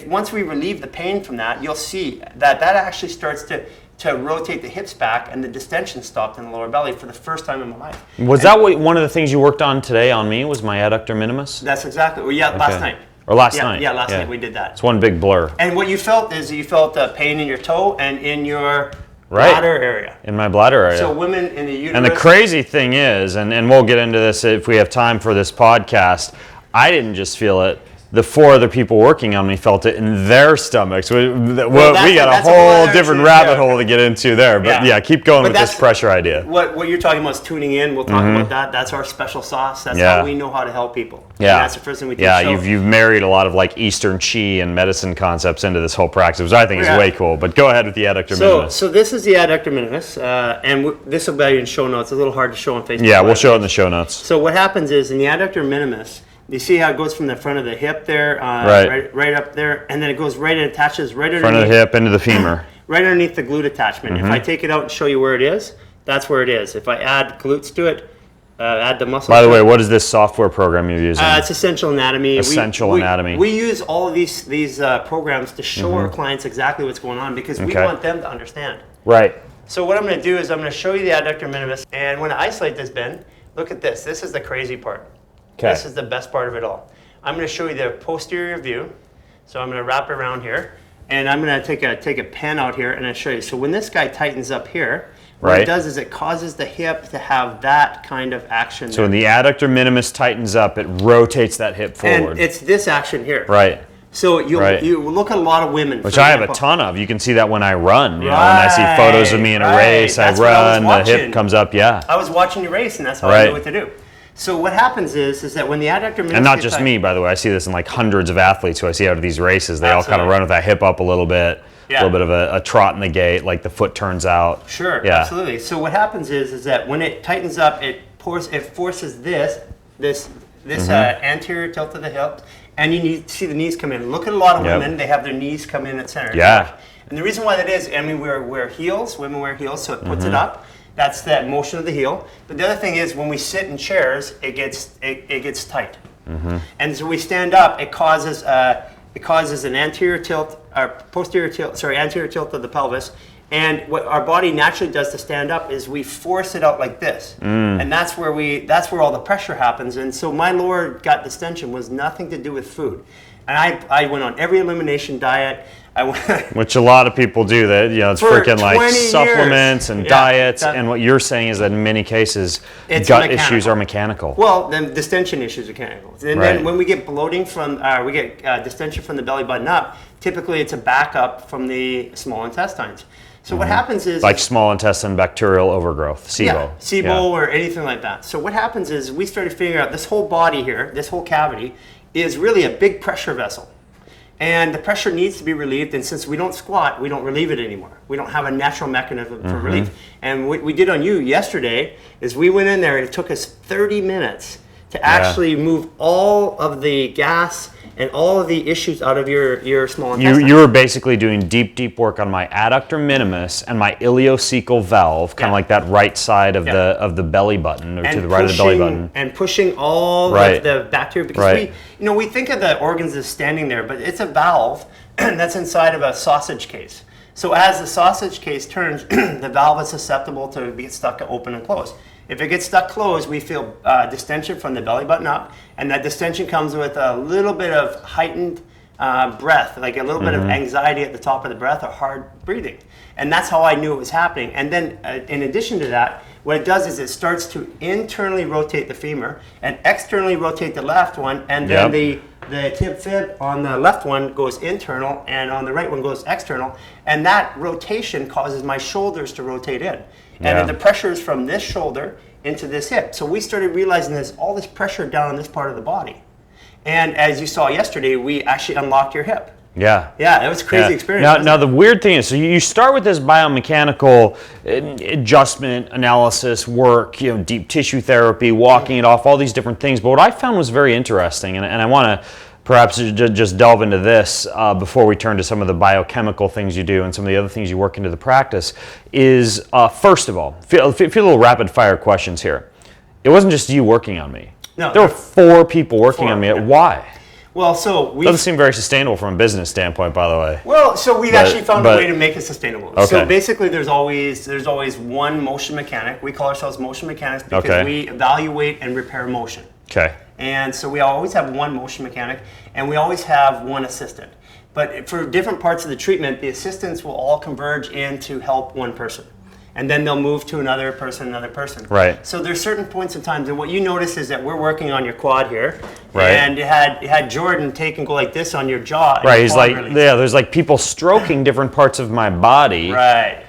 Once we relieve the pain from that, you'll see that actually starts to rotate the hips back, and the distension stopped in the lower belly for the first time in my life.
Was that one of the things you worked on today on me, was my adductor minimus?
That's exactly. Well, last night.
Or last night.
Yeah, last night we did that.
It's one big blur.
And what you felt is pain in your toe and in your bladder area.
In my bladder area.
So women in the uterus.
And the crazy thing is, and we'll get into this if we have time for this podcast, I didn't just feel it. The 4 other people working on me felt it in their stomachs. We got a whole different rabbit hole to get into there. But keep going with this pressure idea.
What you're talking about is tuning in. We'll talk about that. That's our special sauce. That's how we know how to help people.
Yeah.
And that's the first thing we teach.
Yeah, you've married a lot of like Eastern Chi and medicine concepts into this whole practice, which I think is way cool. But go ahead with the adductor minimus.
So this is the adductor minimus, and this will be in show notes. It's a little hard to show on Facebook.
Yeah, we'll show it in the show notes.
So what happens is in the adductor minimus, you see how it goes from the front of the hip there, right up there, and then it goes right and attaches right underneath.
Front of the hip into the femur.
Right underneath the glute attachment. If I take it out and show you where it is, that's where it is. If I add glutes to it, add the muscle.
By the way, what is this software program you're using?
It's Essential Anatomy.
Anatomy.
We use all of these programs to show our clients exactly what's going on because we want them to understand.
Right.
So what I'm going to do is I'm going to show you the adductor minimus, and when I isolate this, Ben, look at this. This is the crazy part. Okay. This is the best part of it all. I'm going to show you the posterior view. So I'm going to wrap it around here, and I'm going to take a pen out here and I'll show you. So when this guy tightens up here, what it does is it causes the hip to have that kind of action.
So when the adductor minimus tightens up, it rotates that hip forward.
And it's this action here.
Right.
So you look at a lot of women.
Which I have a ton of. You can see that when I run. You know, when I see photos of me in a race, I run, the hip comes up,
I was watching you race, and that's how I knew what to do. So what happens is that when the adductor minimus
and not just me, by the way, I see this in like hundreds of athletes who I see out of these races. They all kind of run with that hip up a little bit, a little bit of a trot in the gait, like the foot turns out.
Sure, absolutely. So what happens is that when it tightens up, it forces this anterior tilt of the hip, and you need to see the knees come in. Look at a lot of women; they have their knees come in at center.
Yeah.
And the reason why that is, I mean, we wear heels. Women wear heels, so it puts it up. That's that motion of the heel. But the other thing is when we sit in chairs, it gets tight. And so we stand up, it causes an anterior tilt, or posterior tilt, anterior tilt of the pelvis. And what our body naturally does to stand up is we force it out like this. And that's where all the pressure happens. And so my lower gut distension was nothing to do with food. And I went on every elimination diet.
Which a lot of people do. That it's freaking like supplements and diets. And what you're saying is that in many cases, gut issues are mechanical.
Well, then distension issues are mechanical. And then when we get bloating we get distension from the belly button up. Typically, it's a backup from the small intestines. So what happens is
like small intestine bacterial overgrowth, SIBO.
SIBO or anything like that. So what happens is we started figuring out this whole body here, this whole cavity, is really a big pressure vessel. And the pressure needs to be relieved, and since we don't squat, we don't relieve it anymore. We don't have a natural mechanism for relief. And what we did on you yesterday is we went in there, and it took us 30 minutes to actually move all of the gas and all of the issues out of your small intestine.
You were basically doing deep work on my adductor minimus and my ileocecal valve, kind of like that right side of the belly button, or to the right of the belly button.
And pushing all of the bacteria, because we think of the organs as standing there, but it's a valve that's inside of a sausage case. So as the sausage case turns, the valve is susceptible to be stuck open and closed. If it gets stuck closed, we feel distension from the belly button up, and that distension comes with a little bit of heightened breath, like a little bit of anxiety at the top of the breath, or hard breathing. And that's how I knew it was happening. And then in addition to that, what it does is it starts to internally rotate the femur and externally rotate the left one, and then the tib fib on the left one goes internal, and on the right one goes external, and that rotation causes my shoulders to rotate in. And the pressure is from this shoulder into this hip. So we started realizing there's all this pressure down on this part of the body. And as you saw yesterday, we actually unlocked your hip.
Yeah.
Yeah, it was a crazy experience.
Now the weird thing is, so you start with this biomechanical adjustment, analysis, work, deep tissue therapy, walking it off, all these different things. But what I found was very interesting, and I want to perhaps just delve into this before we turn to some of the biochemical things you do and some of the other things you work into the practice, is first of all, feel a little rapid fire questions here. It wasn't just you working on me.
No,
there were 4 people working on me. Why?
Well, so we
doesn't seem very sustainable from a business standpoint, by the way.
Well, so we've actually found a way to make it sustainable.
Okay.
So basically, there's always one motion mechanic. We call ourselves motion mechanics because we evaluate and repair motion.
Okay.
And so we always have one motion mechanic, and we always have one assistant. But for different parts of the treatment, the assistants will all converge in to help one person. And then they'll move to another person.
Right.
So there's certain points in time, and what you notice is that we're working on your quad here,
right.
And you had Jordan take and go like this on your jaw.
Right. He's like, there's like people stroking different parts of my body.
Right.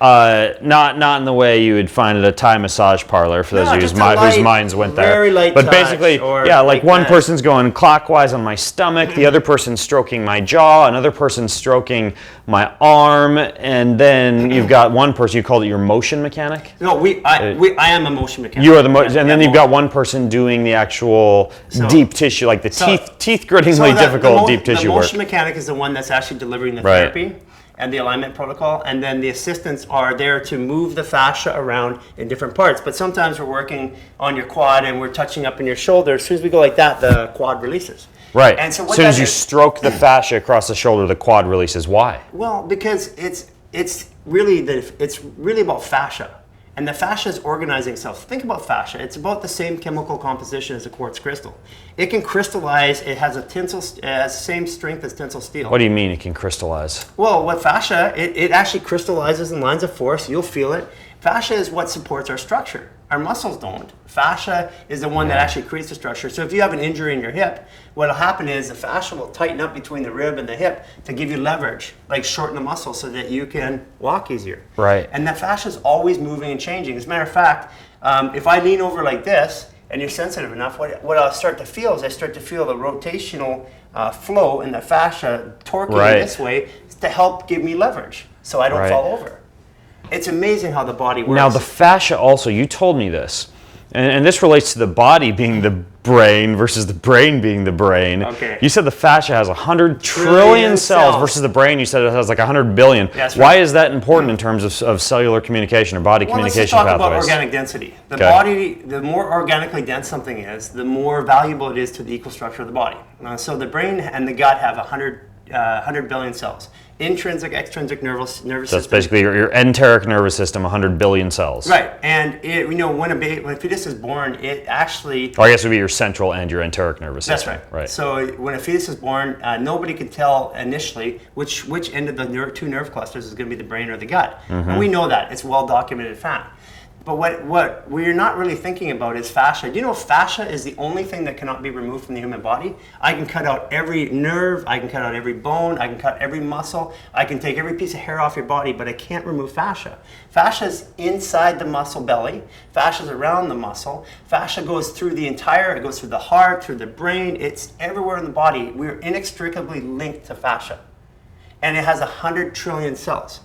Not in the way you would find at a Thai massage parlor for those of you whose minds went there.
Very light
but
touch,
basically, like one person's going clockwise on my stomach, the other person's stroking my jaw, another person's stroking my arm, and then you've got one person. You called it your motion mechanic?
No, I am a motion mechanic.
You are and then you've got one person doing the actual deep tissue, like the teeth grittingly difficult deep tissue work.
The motion mechanic is the one that's actually delivering the therapy and the alignment protocol, and then the assistants are there to move the fascia around in different parts. But sometimes we're working on your quad and we're touching up in your shoulder. As soon as we go like that, the quad releases.
Right.
And so
as soon as you stroke the fascia across the shoulder, the quad releases. Why?
Well, because it's really about fascia. And the fascia is organizing itself. Think about fascia. It's about the same chemical composition as a quartz crystal. It can crystallize. It has the same strength as tensile steel.
What do you mean it can crystallize?
Well, what fascia, it actually crystallizes in lines of force. You'll feel it. Fascia is what supports our structure. Our muscles don't. Fascia is the one that actually creates the structure. So if you have an injury in your hip, what will happen is the fascia will tighten up between the rib and the hip to give you leverage, like shorten the muscle so that you can walk easier.
Right.
And that fascia is always moving and changing. As a matter of fact, if I lean over like this and you're sensitive enough, what I'll start to feel is I start to feel the rotational flow in the fascia torquing this way to help give me leverage so I don't fall over. It's amazing how the body works.
Now the fascia also, you told me this, and this relates to the body being the brain versus the brain being the brain.
Okay.
You said the fascia has 100 trillion cells versus the brain, you said it has like 100 billion.
That's
Why is that important in terms of cellular communication or body communication
pathways? Let's talk
pathways?
about organic density. The body, the more organically dense something is, the more valuable it is to the ecostructure of the body. So the brain and the gut have 100 billion cells. Intrinsic, extrinsic nervous system.
So that's basically your enteric nervous system, 100 billion cells.
Right, and when a fetus is born, it actually...
Or I guess it would be your central and your enteric nervous system.
That's right. So when a fetus is born, nobody can tell initially which end of the two nerve clusters is going to be the brain or the gut. And we know that. It's well documented fact. But what we're not really thinking about is fascia. Do you know fascia is the only thing that cannot be removed from the human body? I can cut out every nerve, I can cut out every bone, I can cut every muscle, I can take every piece of hair off your body, but I can't remove fascia. Fascia is inside the muscle belly, fascia is around the muscle, fascia goes through it goes through the heart, through the brain, it's everywhere in the body. We're inextricably linked to fascia. And it has 100 trillion cells.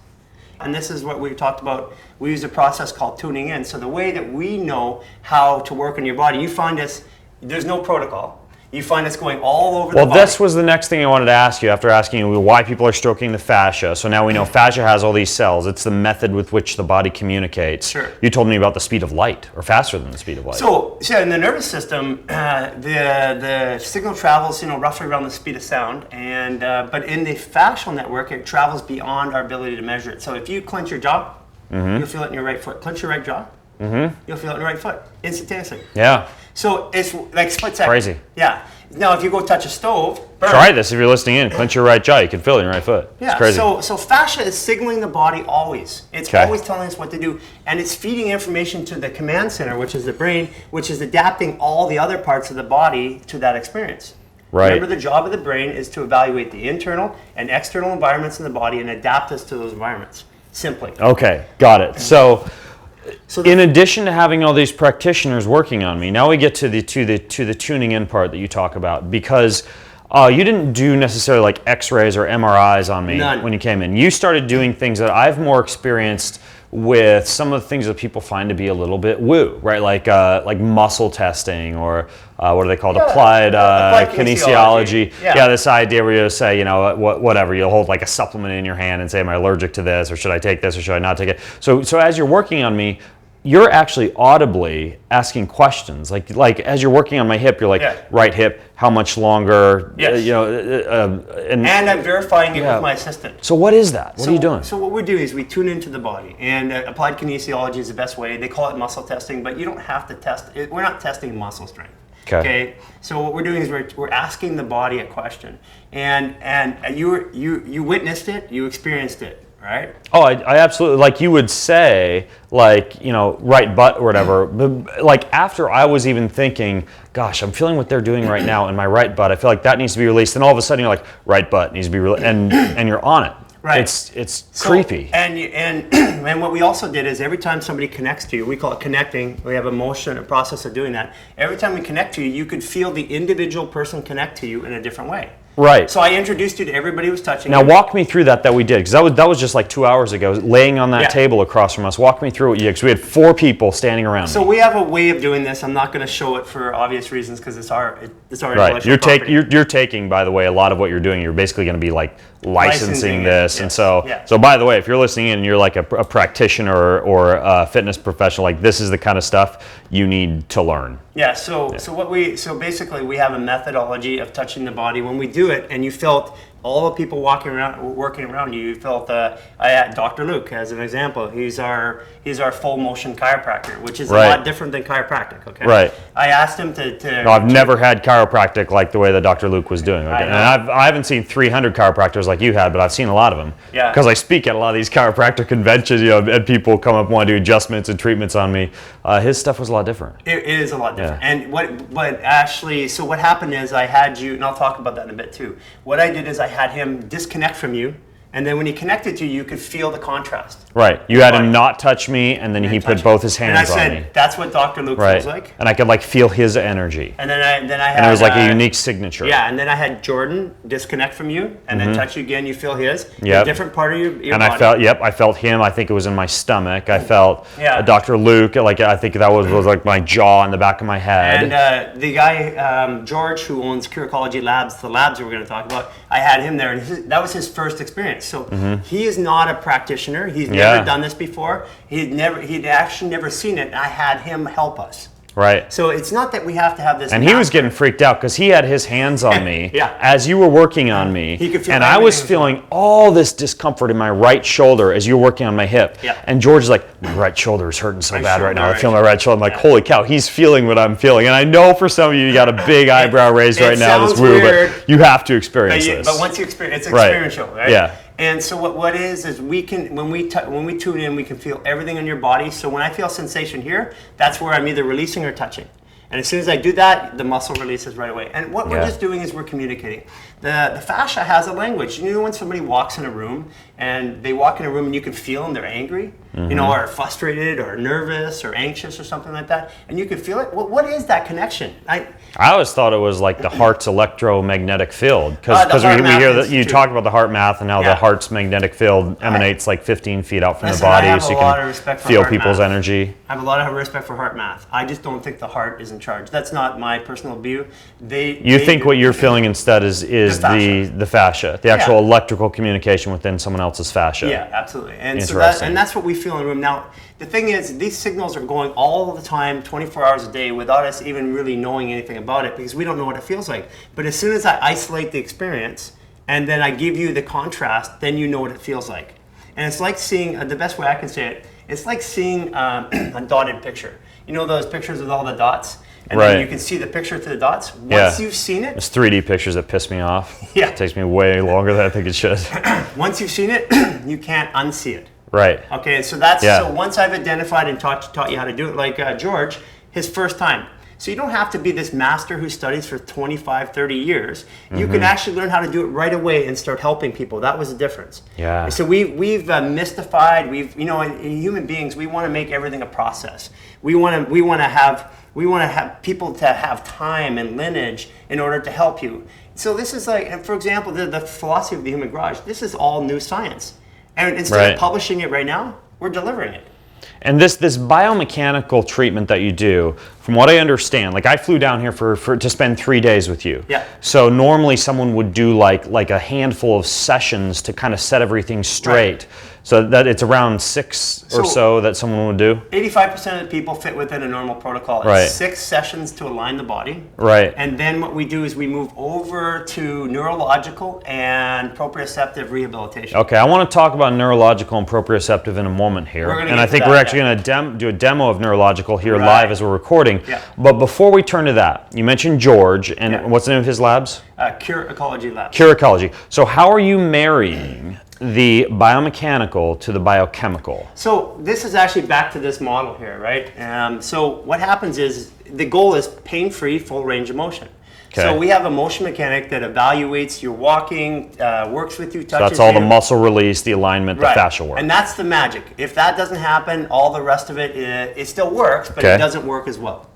And this is what we've talked about. We use a process called tuning in. So the way that we know how to work on your body, you find us, there's no protocol. You find it's going all over the body.
Well, this was the next thing I wanted to ask you after asking you why people are stroking the fascia. So now we know fascia has all these cells. It's the method with which the body communicates.
Sure.
You told me about the speed of light, or faster than the speed of light.
So in the nervous system, the signal travels, roughly around the speed of sound, and but in the fascial network, it travels beyond our ability to measure it. So if you clench your jaw, you'll feel it in your right foot. Clench your right jaw, you'll feel it in your right foot instantaneously.
Yeah.
So it's like split second.
Crazy.
Yeah. Now, if you go touch a stove, burn.
Try this if you're listening in. Clench your right jaw. You can feel it in your right foot.
Yeah.
It's crazy.
So fascia is signaling the body always. It's always telling us what to do, and it's feeding information to the command center, which is the brain, which is adapting all the other parts of the body to that experience.
Right.
Remember, the job of the brain is to evaluate the internal and external environments in the body and adapt us to those environments. Simply.
Okay, got it. So in addition to having all these practitioners working on me, now we get to the tuning in part that you talk about, because you didn't do necessarily like X-rays or MRIs on me when you came in. You started doing things that I've more experienced with, some of the things that people find to be a little bit woo, right? Like muscle testing, or what are they called? Applied kinesiology. Yeah, this idea where you say, whatever, you'll hold like a supplement in your hand and say, am I allergic to this, or should I take this, or should I not take it? So as you're working on me, you're actually audibly asking questions. Like as you're working on my hip, you're like, right hip, how much longer?
Yes. And I'm verifying it with my assistant.
So what is that? What are you doing?
So what we're doing is we tune into the body, and applied kinesiology is the best way. They call it muscle testing, but you don't have to test it. We're not testing muscle strength. Okay. So what we're doing is we're asking the body a question, and you witnessed it, you experienced it. Right?
Oh, I absolutely, like you would say, like, right butt or whatever. But like after I was even thinking, gosh, I'm feeling what they're doing right now in my right butt. I feel like that needs to be released. And all of a sudden you're like, right butt needs to be released, and you're on it.
Right.
It's creepy.
And what we also did is every time somebody connects to you, we call it connecting. We have a motion, a process of doing that. Every time we connect to you, you could feel the individual person connect to you in a different way.
Right.
So I introduced you to everybody who was touching
Now
you.
walk me through that we did, because that was just like 2 hours ago, laying on that table across from us. Walk me through it, because we had 4 people standing around.
So we have a way of doing this. I'm not going to show it for obvious reasons, because it's our
right. You're taking, by the way, a lot of what you're doing. You're basically going to be like licensing this, and so by the way, if you're listening in and you're like a practitioner or a fitness professional, like this is the kind of stuff you need to learn.
Yeah. So basically we have a methodology of touching the body. When we do it, and you felt all the people working around you, you felt I had Dr. Luke as an example. He's our full motion chiropractor, which is a lot different than chiropractic. Okay.
Right.
I asked him to
No, I've never had chiropractic like the way that Dr. Luke was doing. Okay? And I haven't seen 300 chiropractors like you had, but I've seen a lot of them. Yeah. Because I speak at a lot of these chiropractor conventions, and people come up and want to do adjustments and treatments on me. His stuff was a lot different.
It is a lot different. And what happened is I had you, and I'll talk about that in a bit too. What I did is I had him disconnect from you, and then when he connected to you, you could feel the contrast.
Right. You had him not touch me, and then he put both his hands on me.
And I said, that's what Dr. Luke feels like.
And I could like feel his energy.
And then I had,
and it was like a unique signature.
Yeah, and then I had Jordan disconnect from you, and then touch you again, you feel his.
Yep.
A different part of your
and
body.
I felt him. I think it was in my stomach. I felt Dr. Luke, like I think that was like my jaw and the back of my head.
And the guy, George, who owns Curicology Labs, the labs we're going to talk about, I had him there, and that was his first experience. So he is not a practitioner. He's never done this before. He'd actually never seen it. And I had him help us.
Right.
So it's not that we have to have this.
And he was getting freaked out because he had his hands on me as you were working on me.
He could feel
and I was feeling all this discomfort in my right shoulder as you were working on my hip.
Yeah.
And George is like, my right shoulder is hurting so bad right now. I feel my right shoulder. I'm like, holy cow, he's feeling what I'm feeling. And I know for some of you got a big eyebrow raised right now. This woo, but you have to experience this.
But once you experience, it's experiential, right?
Yeah.
And so what is we can when we tune in, we can feel everything in your body. So when I feel sensation here, that's where I'm either releasing or touching. And as soon as I do that, the muscle releases right away. And what we're just doing is we're communicating. The fascia has a language. When somebody walks in a room and they walk in a room and you can feel them, they're angry, or frustrated or nervous or anxious or something like that, and you can feel it. What is that connection?
I always thought it was like the heart's electromagnetic field, because we hear that you talk about the heart math and how the heart's magnetic field emanates like 15 feet out from the body, so you can feel people's energy.
I have a lot of respect for heart math. I just don't think the heart is in charge. That's not my personal view. You
think what you're feeling instead is the fascia, the actual electrical communication within someone else's fascia.
Yeah, absolutely. And so that's what we feel in the room. Now, the thing is, these signals are going all the time, 24 hours a day, without us even really knowing anything about it, because we don't know what it feels like. But as soon as I isolate the experience and then I give you the contrast, then you know what it feels like. And it's like seeing, the best way I can say it, it's like seeing a dotted picture. You know those pictures with all the dots? And then you can see the picture to the dots. Once you've seen it...
It's 3D pictures that piss me off.
Yeah.
It takes me way longer than I think it should.
Once you've seen it, you can't unsee it.
Right.
Okay, so that's... So once I've identified and taught you how to do it, like George, his first time. So you don't have to be this master who studies for 25, 30 years. You can actually learn how to do it right away and start helping people. That was the difference.
Yeah.
So we've mystified. In human beings, we want to make everything a process. We want to have people to have time and lineage in order to help you. So this is like, for example, the philosophy of the human garage. This is all new science, and instead of publishing it right now, we're delivering it.
And this biomechanical treatment that you do, from what I understand, like I flew down here to spend 3 days with you.
Yeah.
So normally someone would do like a handful of sessions to kind of set everything straight. Right. So that it's around 6 or so that someone would do?
85% of the people fit within a normal protocol. It's 6 sessions to align the body.
Right.
And then what we do is we move over to neurological and proprioceptive rehabilitation.
Okay, I want to talk about neurological and proprioceptive in a moment here. And I think we're actually going to do a demo of neurological here live as we're recording. Yeah. But before we turn to that, you mentioned George, and what's the name of his labs?
Cure Ecology Labs.
Cure Ecology. So how are you marrying the biomechanical to the biochemical?
So this is actually back to this model here, right? So what happens is the goal is pain-free, full range of motion. Okay. So we have a motion mechanic that evaluates your walking, works with you, touches you.
So that's all the muscle release, the alignment, the fascial work.
And that's the magic. If that doesn't happen, all the rest of it still works, but it doesn't work as well.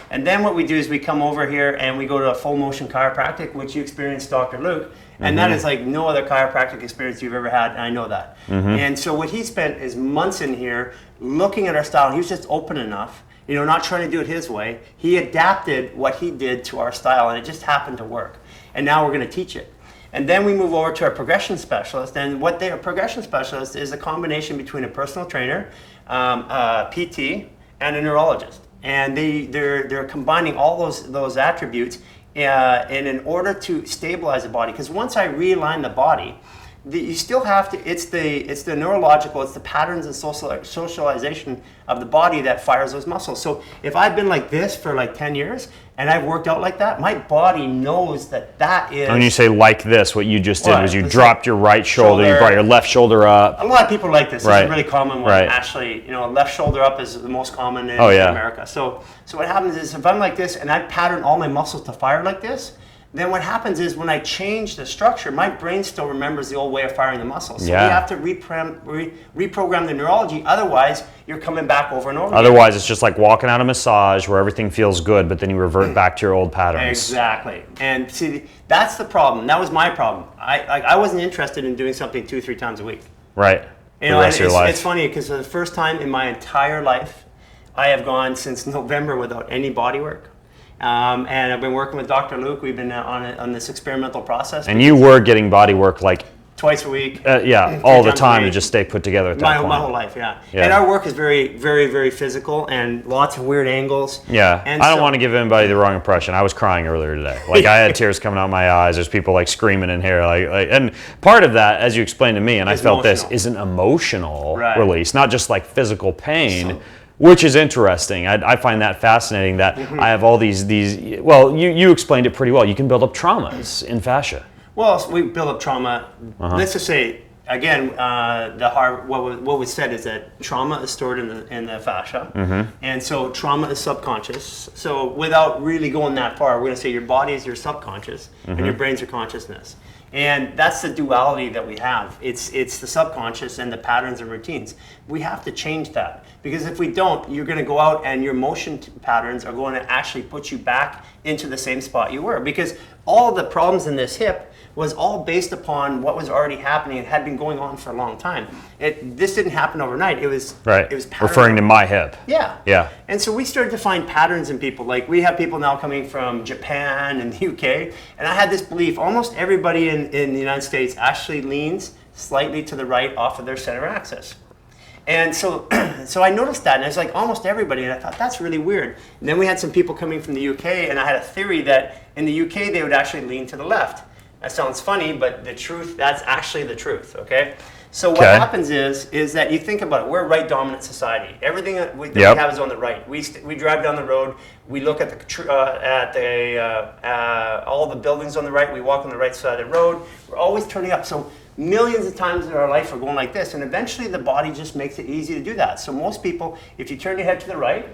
And then what we do is we come over here and we go to a full motion chiropractic, which you experienced, Dr. Luke. And that is like no other chiropractic experience you've ever had, and I know that. And so what he spent is months in here looking at our style. He was just open enough, not trying to do it his way. He adapted what he did to our style, and it just happened to work. And now we're going to teach it. And then we move over to our progression specialist, and a progression specialist is a combination between a personal trainer, a PT, and a neurologist. And they're combining all those attributes in order to stabilize the body. Because once I realign the body, you still have to. It's the neurological. It's the patterns and socialization of the body that fires those muscles. So if I've been like this for like 10 years and I've worked out like that, my body knows that is.
When you say like this, what you just did was you dropped your right shoulder, you brought your left shoulder up.
A lot of people like this. It's a really common one. Actually, left shoulder up is the most common in America. So what happens is if I'm like this and I pattern all my muscles to fire like this, then what happens is when I change the structure, my brain still remembers the old way of firing the muscles. So we have to reprogram the neurology. Otherwise, you're coming back over and over
again. It's just like walking out a massage where everything feels good, but then you revert back to your old patterns.
Exactly. And see, that's the problem. That was my problem. I wasn't interested in doing something 2-3 times a week.
Right.
It's funny because for the first time in my entire life, I have gone since November without any body work. And I've been working with Dr. Luke. We've been on this experimental process.
And you were getting body work like
twice a week.
All the time to just stay put together at that point.
My whole life, And our work is very, very, very physical and lots of weird angles.
Yeah, and I don't want to give anybody the wrong impression. I was crying earlier today. Like I had tears coming out of my eyes. There's people like screaming in here. And part of that, as you explained to me, and I felt this, is an emotional release, not just like physical pain. Which is interesting. I find that fascinating that I have all these well, you explained it pretty well. You can build up traumas in fascia.
Well, we build up trauma. Let's just say, again, what was said is that trauma is stored in the fascia. And so trauma is subconscious. So without really going that far, we're going to say your body is your subconscious and your brain's your consciousness. And that's the duality that we have. It's the subconscious and the patterns and routines. We have to change that, because if we don't, you're going to go out and your motion patterns are going to actually put you back into the same spot you were, because all the problems in this hip was all based upon what was already happening and had been going on for a long time. This didn't happen overnight. It was
right.
It was
referring to my hip.
Yeah.
Yeah.
And so we started to find patterns in people. Like, we have people now coming from Japan and the UK, and I had this belief: almost everybody in the United States actually leans slightly to the right off of their center axis. And so I noticed that, and it's like almost everybody, and I thought, that's really weird. And then we had some people coming from the UK, and I had a theory that in the UK they would actually lean to the left. That sounds funny, but the truth, that's actually the truth, okay? So what happens is that you think about it, we're a right dominant society. Everything that we have is on the right. We drive down the road, we look at all the buildings on the right, we walk on the right side of the road, we're always turning up. So millions of times in our life we're going like this, and eventually the body just makes it easy to do that. So most people, if you turn your head to the right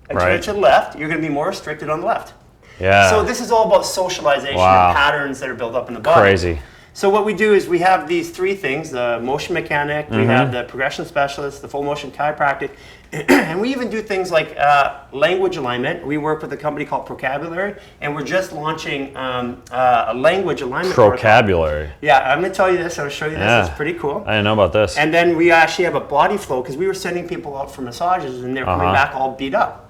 and turn it to the left, you're going to be more restricted on the left.
Yeah.
So this is all about socialization and patterns that are built up in the body.
Crazy.
So what we do is we have these three things: the motion mechanic, we have the progression specialist, the full motion chiropractic, and we even do things like language alignment. We work with a company called Vocabulary, and we're just launching a language alignment
Vocabulary.
Yeah, I'm going to tell you this. I'll show you this.
Yeah.
It's pretty cool.
I didn't know about this.
And then we actually have a body flow, because we were sending people out for massages, and they're coming back all beat up.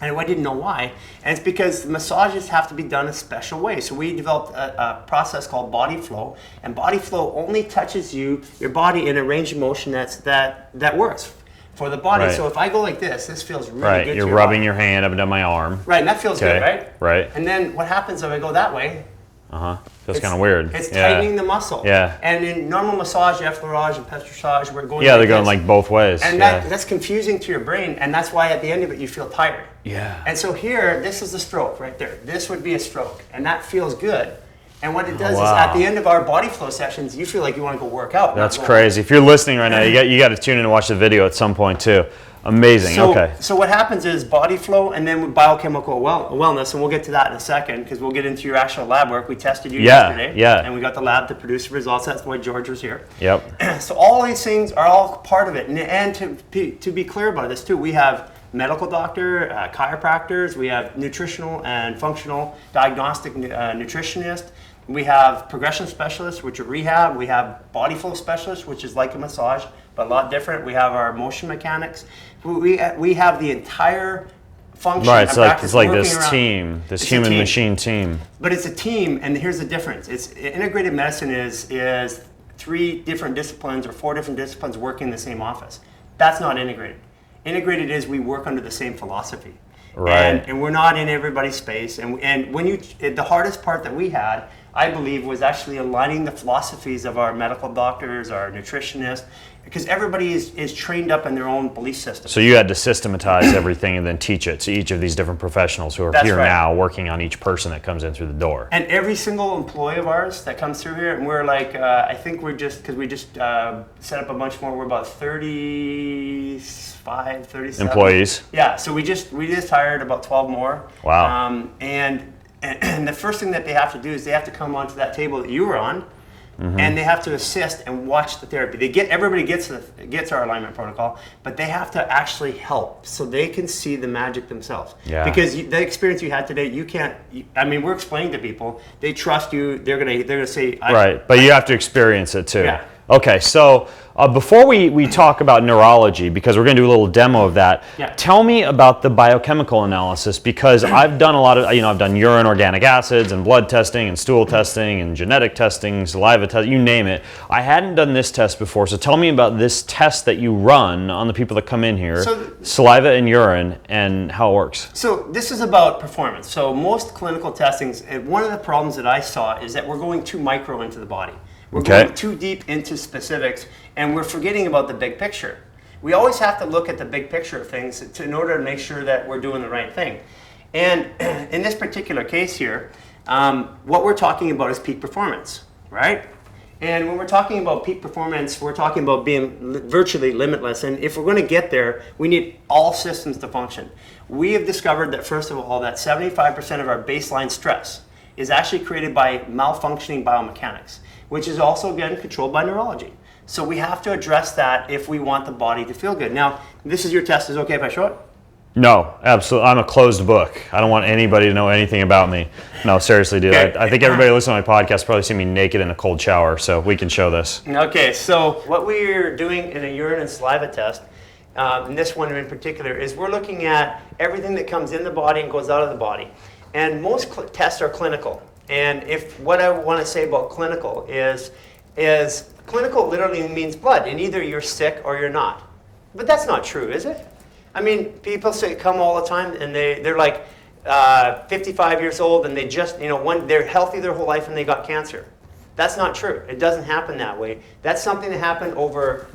And I didn't know why. And it's because the massages have to be done a special way. So we developed a process called body flow. And body flow only touches your body in a range of motion that works for the body.
Right.
So if I go like this feels really
right.
good.
You're rubbing your hand up and down my arm.
Right, and that feels good, right?
Right.
And then what happens if I go that way?
Feels kind of weird.
It's tightening the muscle.
Yeah.
And in normal massage, effleurage and petrissage, we're going.
Yeah, they're going like both ways.
And that's confusing to your brain, and that's why at the end of it you feel tired.
Yeah.
And so here, this is a stroke right there. This would be a stroke, and that feels good. And what it does is at the end of our body flow sessions, you feel like you want to go work out.
That's crazy. If you're listening right now, you got to tune in and watch the video at some point too. Amazing. Okay.
So what happens is body flow, and then with biochemical wellness, and we'll get to that in a second, because we'll get into your actual lab work. We tested you yesterday, and we got the lab to produce the results. That's why George was here.
Yep.
So all these things are all part of it, and to be clear about this too, we have medical doctor, chiropractors, we have nutritional and functional diagnostic nutritionist. We have progression specialists, which are rehab. We have body flow specialists, which is like a massage, but a lot different. We have our motion mechanics. We have the entire function.
Right, it's like this team, this human machine team.
But it's a team, and here's the difference. Integrated medicine is 3 different disciplines or 4 different disciplines working in the same office. That's not integrated. Integrated is we work under the same philosophy.
Right.
And we're not in everybody's space. And when the hardest part that we had, I believe, was actually aligning the philosophies of our medical doctors, our nutritionists, because everybody is trained up in their own belief system.
So you had to systematize everything and then teach it to each of these different professionals who are here now working on each person that comes in through the door.
And every single employee of ours that comes through here, and we're like, I think we're just, because we just set up a bunch more, we're about 35, 37.
Employees.
Yeah, so we just hired about 12 more.
Wow.
And the first thing that they have to do is they have to come onto that table that you were on, and they have to assist and watch the therapy. Everybody gets our alignment protocol, but they have to actually help so they can see the magic themselves.
Yeah.
Because the experience you had today, you can't. I mean, we're explaining to people. They trust you. They're gonna say.
Right, but you have to experience it too.
Yeah.
Okay, so before we talk about neurology, because we're going to do a little demo of that, tell me about the biochemical analysis, because I've done a lot of, I've done urine organic acids and blood testing and stool testing and genetic testing, saliva testing, you name it. I hadn't done this test before, so tell me about this test that you run on the people that come in here, saliva and urine, and how it works. So
this is about performance. So most clinical testings, one of the problems that I saw is that we're going too micro into the body. We're going too deep into specifics, and we're forgetting about the big picture. We always have to look at the big picture of things in order to make sure that we're doing the right thing. And in this particular case here, what we're talking about is peak performance, right? And when we're talking about peak performance, we're talking about being virtually limitless. And if we're going to get there, we need all systems to function. We have discovered that, first of all, that 75% of our baseline stress is actually created by malfunctioning biomechanics, which is also, again, controlled by neurology. So we have to address that if we want the body to feel good. Now, this is your test. Is it okay if I show it?
No, absolutely. I'm a closed book. I don't want anybody to know anything about me. No, seriously, dude.
Okay.
I think everybody listening to my podcast probably see me naked in a cold shower, so we can show this.
Okay, so what we're doing in a urine and saliva test, and this one in particular, is we're looking at everything that comes in the body and goes out of the body. And most tests are clinical. And if what I want to say about clinical is clinical literally means blood, and either you're sick or you're not. But that's not true, is it? I mean, people come all the time, and they're like 55 years old, and they just, they're healthy their whole life, and they got cancer. That's not true. It doesn't happen that way. That's something that happened over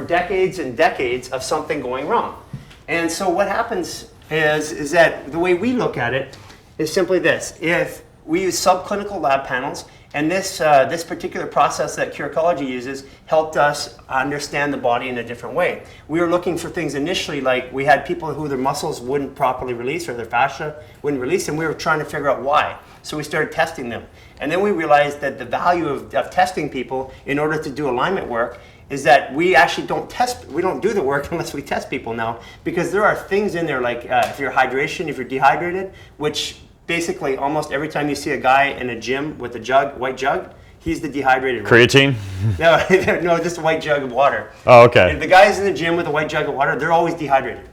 decades and decades of something going wrong. And so what happens is that the way we look at it is simply this. If we use subclinical lab panels, and this particular process that Curicology uses helped us understand the body in a different way. We were looking for things initially, like we had people who their muscles wouldn't properly release or their fascia wouldn't release, and we were trying to figure out why. So we started testing them. And then we realized that the value of testing people in order to do alignment work is that we actually don't do the work unless we test people now, because there are things in there like if you're if you're dehydrated, which basically almost every time you see a guy in a gym with a white jug, he's the dehydrated one.
Creatine?
No, just a white jug of water.
Oh, okay.
And the guys in the gym with a white jug of water, they're always dehydrated.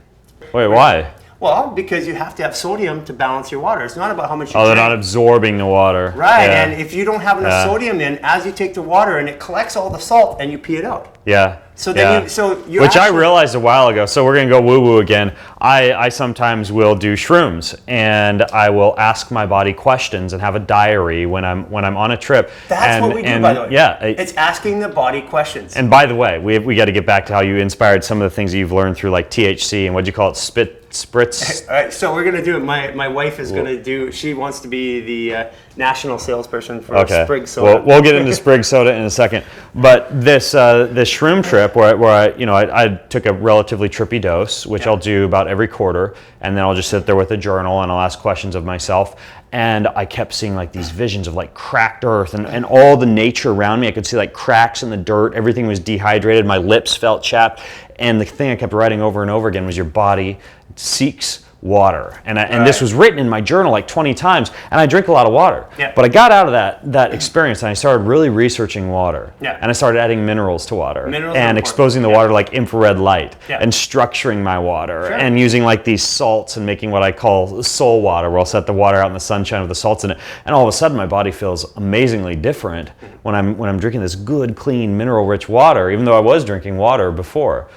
Wait, why?
Well, because you have to have sodium to balance your water. It's not about how much you drink.
They're not absorbing the water.
Right,
Yeah.
and if you don't have enough sodium in, as you take the water and it collects all the salt and you pee it out.
Yeah.
So then you
Which I realized a while ago. So we're gonna go woo-woo again. I sometimes will do shrooms, and I will ask my body questions and have a diary when I'm on a trip.
That's what we do, by the way.
Yeah.
It's asking the body questions.
And by the way, we got to get back to how you inspired some of the things that you've learned through like THC and what'd you call it, spritz.
All right, so we're gonna do it. My wife is gonna do. She wants to be the national salesperson for Sprig Soda.
Well, we'll get into Sprig Soda in a second. But this shroom trip where I took a relatively trippy dose, which I'll do about every quarter, and then I'll just sit there with a journal and I'll ask questions of myself. And I kept seeing like these visions of like cracked earth and all the nature around me. I could see like cracks in the dirt. Everything was dehydrated. My lips felt chapped. And the thing I kept writing over and over again was your body seeks water. And this was written in my journal like 20 times. And I drink a lot of water. Yeah. But I got out of that experience and I started really researching water. Yeah. And I started adding minerals to water. And exposing the water to like infrared light. Yeah. And structuring my water. Sure. And using like these salts and making what I call soul water, where I'll set the water out in the sunshine with the salts in it. And all of a sudden my body feels amazingly different when I'm drinking this good, clean, mineral-rich water, even though I was drinking water before.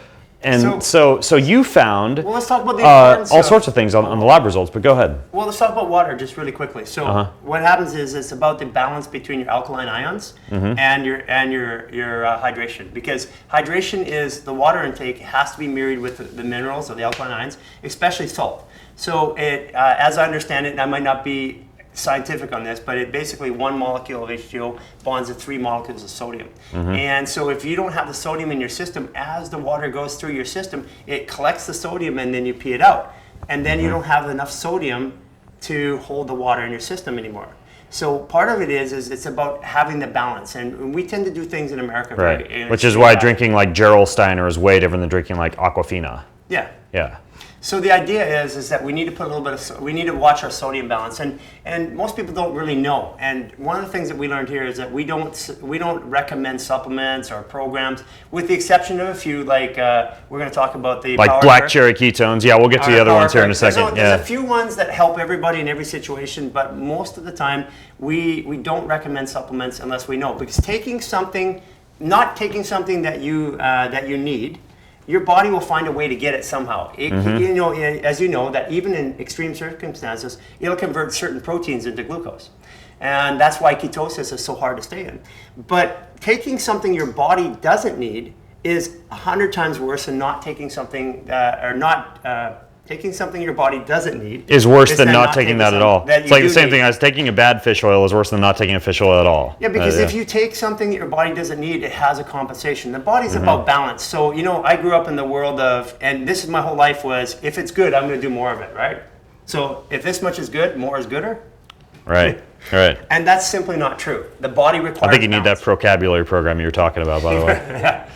And so you found
let's talk about the
all sorts of things on the lab results, but go ahead.
Well, let's talk about water just really quickly. So what happens is it's about the balance between your alkaline ions and your hydration, because hydration is the water intake has to be married with the minerals or the alkaline ions, especially salt. So it, as I understand it, and I might not be scientific on this, but it basically 1 molecule of H2O bonds to 3 molecules of sodium. And so if you don't have the sodium in your system, as the water goes through your system, it collects the sodium and then you pee it out. And then you don't have enough sodium to hold the water in your system anymore. So part of it is it's about having the balance. And we tend to do things in America.
Right. Which is why drinking like Gerolsteiner is way different than drinking like Aquafina.
Yeah.
Yeah.
So the idea is that we need to put a little bit we need to watch our sodium balance, and most people don't really know. And one of the things that we learned here is that we don't recommend supplements or programs, with the exception of a few, like we're going to talk about the
like black cherry ketones. Yeah, we'll get to the other ones here in a second.
There's a few ones that help everybody in every situation, but most of the time we don't recommend supplements unless we know, because not taking something that you need, your body will find a way to get it somehow. As you know, that even in extreme circumstances, it'll convert certain proteins into glucose. And that's why ketosis is so hard to stay in. But taking something your body doesn't need is 100 times worse than not taking something, taking something your body doesn't need.
Is worse than not taking that at all. It's like the same thing as taking a bad fish oil is worse than not taking a fish oil at all.
Yeah, because if you take something that your body doesn't need, it has a compensation. The body's about balance. So, I grew up in the world of, and this is my whole life was, if it's good, I'm going to do more of it, right? So if this much is good, more is gooder.
Right. Right.
And that's simply not true. The body requires
I think you need
balance.
that vocabulary program you were talking about, by the way.
Yeah.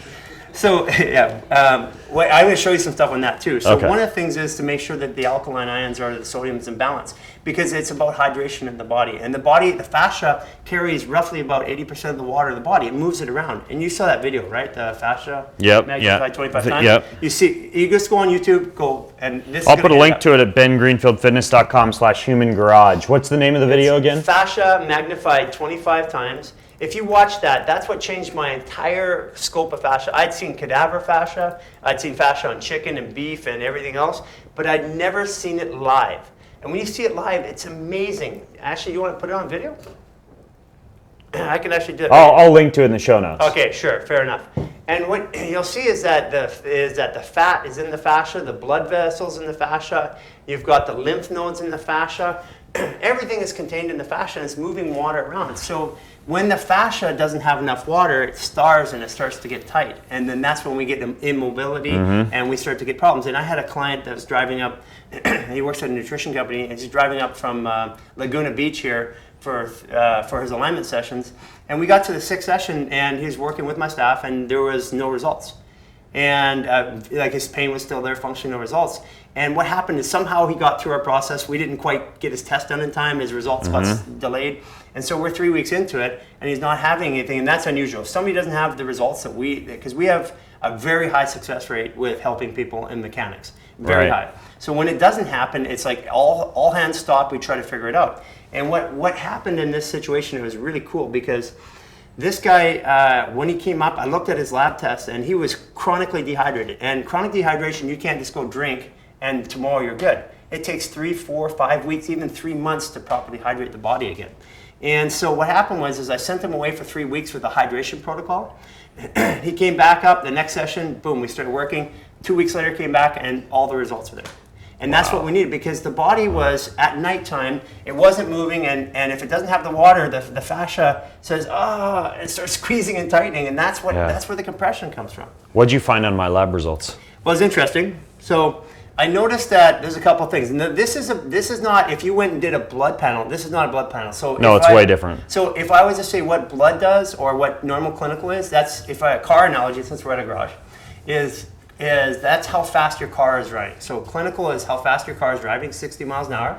So I'm going to show you some stuff on that too. So
Okay.
one of the things is to make sure that the alkaline ions or the sodium's in balance, because it's about hydration in the body. And the fascia carries roughly about 80% of the water of the body. It moves it around. And you saw that video, right? The fascia magnified 25 times.
Yep.
You see, you just go on YouTube, and this.
I'll put a link to it at bengreenfieldfitness.com/human-garage. What's the name of the video again?
Fascia magnified 25 times. If you watch that, that's what changed my entire scope of fascia. I'd seen cadaver fascia, I'd seen fascia on chicken and beef and everything else, but I'd never seen it live. And when you see it live, it's amazing. Actually, you want to put it on video? I can actually do it.
I'll link to it in the show notes.
Okay, sure, fair enough. And what you'll see is that the fat is in the fascia, the blood vessels in the fascia, you've got the lymph nodes in the fascia. Everything is contained in the fascia and it's moving water around. So when the fascia doesn't have enough water, it stars and it starts to get tight. And then that's when we get immobility and we start to get problems. And I had a client that was driving up, he works at a nutrition company, and he's driving up from Laguna Beach here for his alignment sessions. And we got to the 6th session and he was working with my staff and there was no results. And like his pain was still there, functioning, no results. And what happened is somehow he got through our process. We didn't quite get his test done in time. His results got delayed. And so we're 3 weeks into it and he's not having anything. And that's unusual. If somebody doesn't have the results that because we have a very high success rate with helping people in mechanics, very high. So when it doesn't happen, it's like all hands stop. We try to figure it out. And what happened in this situation, it was really cool because this guy, when he came up, I looked at his lab tests and he was chronically dehydrated. And chronic dehydration, you can't just go drink and tomorrow you're good. It takes 3, 4, 5 weeks, even 3 months to properly hydrate the body again. And so what happened was I sent him away for 3 weeks with a hydration protocol. He came back up the next session, boom, we started working. 2 weeks later came back and all the results were there. And that's what we needed because the body was at nighttime, it wasn't moving, and if it doesn't have the water, the fascia says, and starts squeezing and tightening, and that's where the compression comes from.
What'd you find on my lab results?
Well, it's interesting. So I noticed that there's a couple things. And this is not, if you went and did a blood panel, this is not a blood panel. So
no, it's way different.
So if I was to say what blood does or what normal clinical is, that's, if I a car analogy, since we're at a garage, is that's how fast your car is running. So clinical is how fast your car is driving, 60 miles an hour.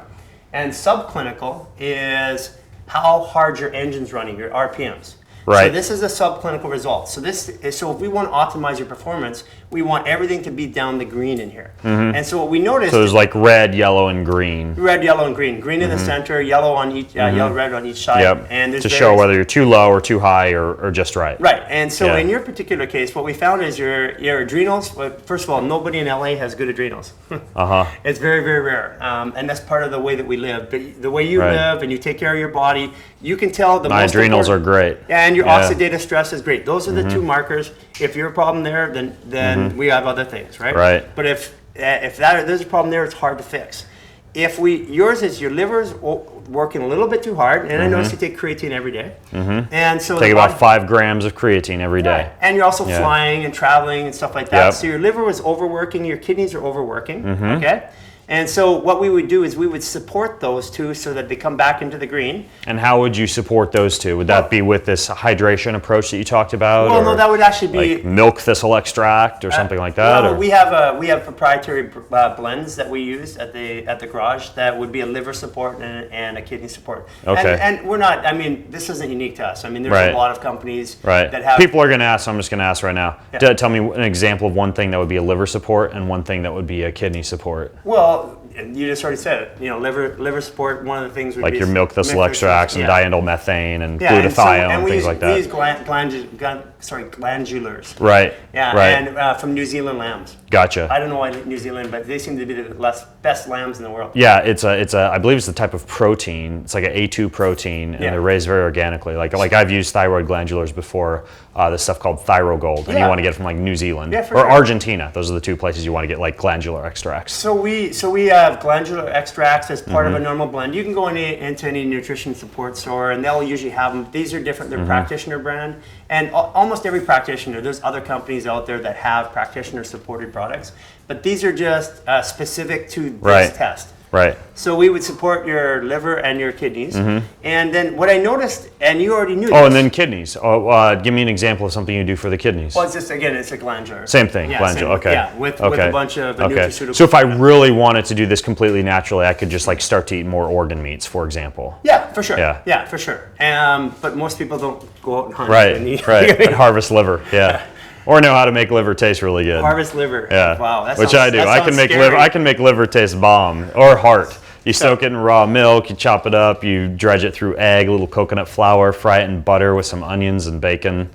And subclinical is how hard your engine's running, your RPMs.
Right.
So this is a subclinical result. So if we want to optimize your performance, we want everything to be down the green in here. And so what we noticed.
So there's like red, yellow, and green.
Red, yellow, and green. Green in the center, yellow on each, yellow, red on each side.
Yep.
And there's
to show whether you're too low or too high or just right.
Right. And so in your particular case, what we found is your adrenals. Well, first of all, nobody in LA has good adrenals. It's very, very rare, and that's part of the way that we live. But the way you live and you take care of your body, you can tell the
my
most
adrenals are great.
And your oxidative stress is great. Those are the two markers. If you're a problem there, then we have other things, right?
Right.
But if there's a problem there, it's hard to fix. Yours is your liver's working a little bit too hard, and I notice you take creatine every day, and so
take about 5 grams of creatine every day.
Right. And you're also flying and traveling and stuff like that. So your liver was overworking, your kidneys are overworking. Okay. And so what we would do is we would support those two so that they come back into the green.
And how would you support those two? Would that be with this hydration approach that you talked about?
Well, no, that would actually be
like milk thistle extract or something like that.
Well, we have proprietary blends that we use at the garage that would be a liver support and a kidney support.
Okay.
And we're not. I mean, this isn't unique to us. I mean, there's a lot of companies that have.
People are going to ask. So I'm just going to ask right now. Tell me an example of one thing that would be a liver support and one thing that would be a kidney support.
Well, you just already said it. You know, liver support. One of the things would
like
be
your milk thistle extracts and diindolmethane and glutathione and things like that.
We use glandulars.
Right.
Yeah.
Right.
And from New Zealand lambs.
Gotcha.
I don't know why New Zealand, but they seem to be the best lambs in the world.
Yeah, it's a I believe it's the type of protein. It's like an A2 protein, and they're raised very organically. Like I've used thyroid glandulars before. This stuff called Thyrogold, and you want to get it from like New Zealand or Argentina. Those are the two places you want to get like glandular extracts.
So we have glandular extracts as part of a normal blend. You can go into any nutrition support store, and they'll usually have them. These are different. They're practitioner brand, and almost every practitioner. There's other companies out there that have practitioner supported products, but these are just specific to this test.
Right.
So we would support your liver and your kidneys. And then what I noticed, and you already knew this.
Oh, and then kidneys. Oh, give me an example of something you do for the kidneys.
Well, it's just, again, it's a glandular.
Same thing, glandular, okay.
Yeah, with a bunch of nutraceuticals.
So if I really wanted to do this completely naturally, I could just like start to eat more organ meats, for example.
Yeah, for sure.
Yeah,
for sure. But most people don't go out and hunt.
Right,
and eat.
right. And harvest liver, yeah. Or know how to make liver taste really good.
Harvest liver.
Yeah.
Wow, that
Which
sounds,
I do.
that
I can
sounds
make
scary.
liver. I can make liver taste bomb or heart. You soak it in raw milk, you chop it up, you dredge it through egg, a little coconut flour, fry it in butter with some onions and bacon.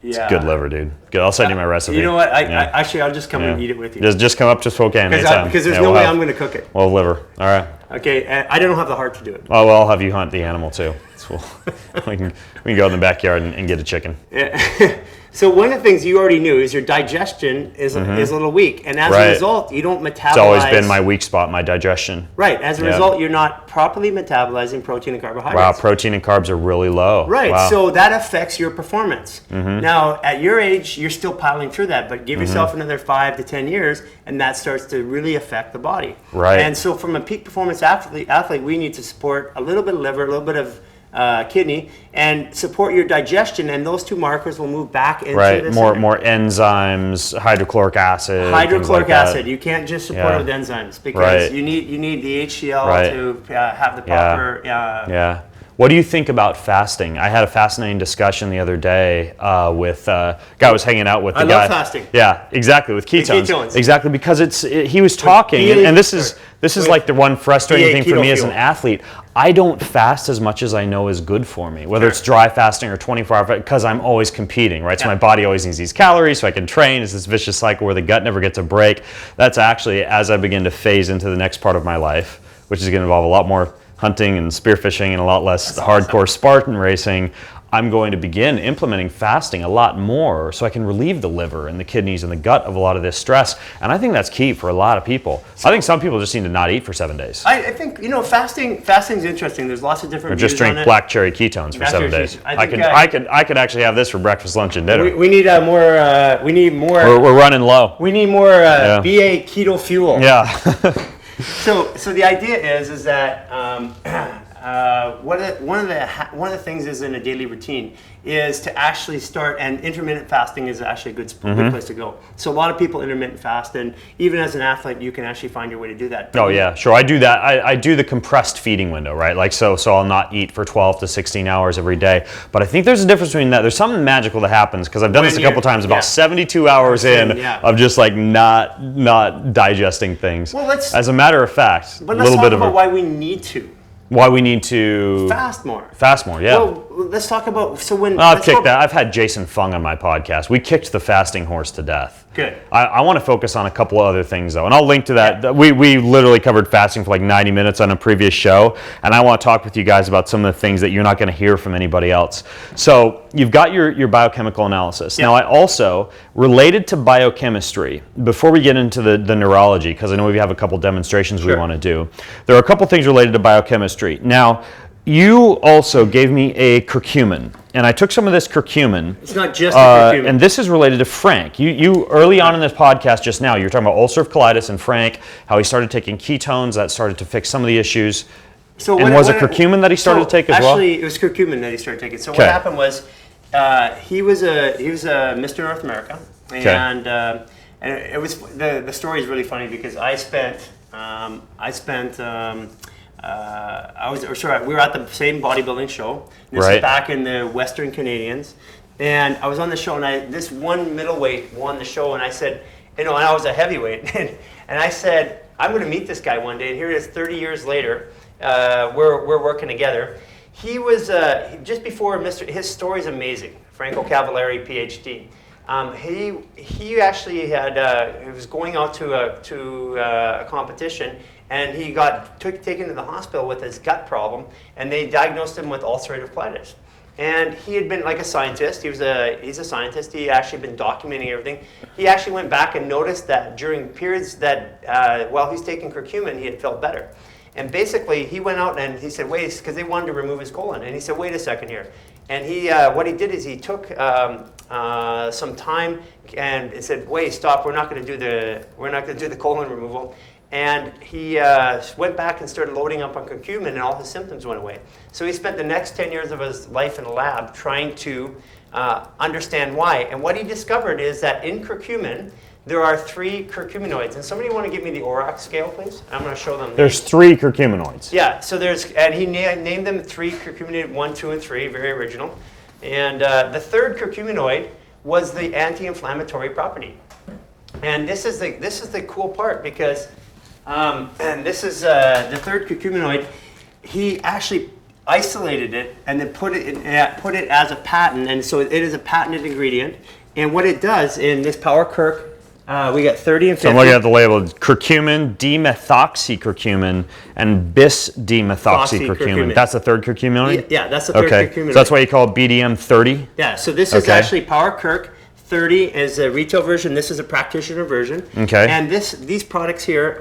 It's good liver, dude. Good. I'll send you my recipe.
You know what? Actually, I'll just come and eat it with you.
Just come up to Spokane anytime.
Because there's no way I'm going to cook it.
Well, liver. All right.
Okay, I don't have the heart to do it.
Oh, well, I'll have you hunt the animal too. So we can go in the backyard and get a chicken.
Yeah. So one of the things you already knew is your digestion is a little weak, and as a result, you don't metabolize.
It's always been my weak spot, my digestion.
Right. As a result, you're not properly metabolizing protein and carbohydrates.
Wow, protein and carbs are really low.
Right.
Wow.
So that affects your performance. Now, at your age, you're still piling through that, but give yourself another 5 to 10 years, and that starts to really affect the body.
Right.
And so, from a peak performance athlete, we need to support a little bit of liver, a little bit of kidney, and support your digestion, and those two markers will move back into the center.
More enzymes, hydrochloric acid.
Hydrochloric acid. You can't just support it with enzymes because you need the HCl to have the proper.
What do you think about fasting? I had a fascinating discussion the other day with a guy I was hanging out with. I
love fasting.
Yeah, exactly, with ketones.
Ketones.
Exactly, because he was talking, and this is like the one frustrating thing for me as an athlete. I don't fast as much as I know is good for me, whether it's dry fasting or 24-hour, because I'm always competing, right? So my body always needs these calories so I can train. It's this vicious cycle where the gut never gets a break. That's actually, as I begin to phase into the next part of my life, which is going to involve a lot more hunting and spearfishing and a lot less hardcore Spartan racing, I'm going to begin implementing fasting a lot more so I can relieve the liver and the kidneys and the gut of a lot of this stress. And I think that's key for a lot of people. I think some people just need to not eat for 7 days.
I think, fasting's interesting. There's lots of different
Or just drink black cherry ketones for 7 days. I could actually have this for breakfast, lunch, and dinner.
We need more.
We're running low.
We need more BA keto fuel.
Yeah.
So the idea is that one of the things is in a daily routine is to actually start, and intermittent fasting is actually a good place to go. So a lot of people intermittent fast, and even as an athlete, you can actually find your way to do that.
Oh yeah, sure. I do that. I do the compressed feeding window, right? Like so I'll not eat for 12 to 16 hours every day. But I think there's a difference between that. There's something magical that happens because I've done this a couple times. About 72 hours in of just like not digesting things.
Well,
as a matter of fact,
but let's talk about why we need to.
Why we need to
fast more.
Yeah.
Well, let's talk about
I've kicked that. I've had Jason Fung on my podcast. We kicked the fasting horse to death.
Good.
I want to focus on a couple of other things though, and I'll link to that. Yeah. We literally covered fasting for like 90 minutes on a previous show, and I want to talk with you guys about some of the things that you're not going to hear from anybody else. So you've got your biochemical analysis. Yeah. Now I also, related to biochemistry, before we get into the neurology, because I know we have a couple demonstrations we want to do, there are a couple things related to biochemistry. Now, you also gave me a curcumin, and I took some of this curcumin.
It's not just a curcumin.
And this is related to Frank. You early on in this podcast just now, you were talking about ulcerative colitis and Frank, how he started taking ketones, that started to fix some of the issues. So was it curcumin that he started to take as well?
Actually, it was curcumin that he started taking. So what happened was, he was a Mr. North America, and it was the story is really funny because we were at the same bodybuilding show. This is back in the Western Canadians, and I was on the show, and this one middleweight won the show, and I said, and I was a heavyweight, and I said, I'm going to meet this guy one day, and here it is, 30 years later, we're working together. He was just before his story's amazing. Franco Cavallari, PhD. He actually he was going out to a competition, and he got taken to the hospital with his gut problem, and they diagnosed him with ulcerative colitis. And he had been like a scientist. He's a scientist. He actually been documenting everything. He actually went back and noticed that during periods that while he's taking curcumin, he had felt better. And basically, he went out and he said, wait, because they wanted to remove his colon. And he said, wait a second here. And he, what he did is he took some time and said, wait, stop. We're not going to do the colon removal. and he went back and started loading up on curcumin, and all his symptoms went away. So he spent the next 10 years of his life in a lab trying to understand why. And what he discovered is that in curcumin, there are 3 curcuminoids. And somebody want to give me the ORAC scale, please? I'm going to show them.
There's 3 curcuminoids.
Yeah, so and he named them 3 curcuminoid, 1, 2, and 3, very original. And the 3rd curcuminoid was the anti-inflammatory property. And this is the cool part, because, and this is the 3rd curcuminoid. He actually isolated it and then put it as a patent, and so it is a patented ingredient. And what it does in this Power Kirk, we got 30 and 50.
So I'm looking at the label: curcumin, dimethoxycurcumin, and bis-dimethoxycurcumin. That's the 3rd curcuminoid?
Yeah, that's the 3rd curcuminoid.
So that's why you call it BDM 30?
Yeah, so this is actually Power Kirk. 30 is a retail version. This is a practitioner version.
Okay.
And these products here,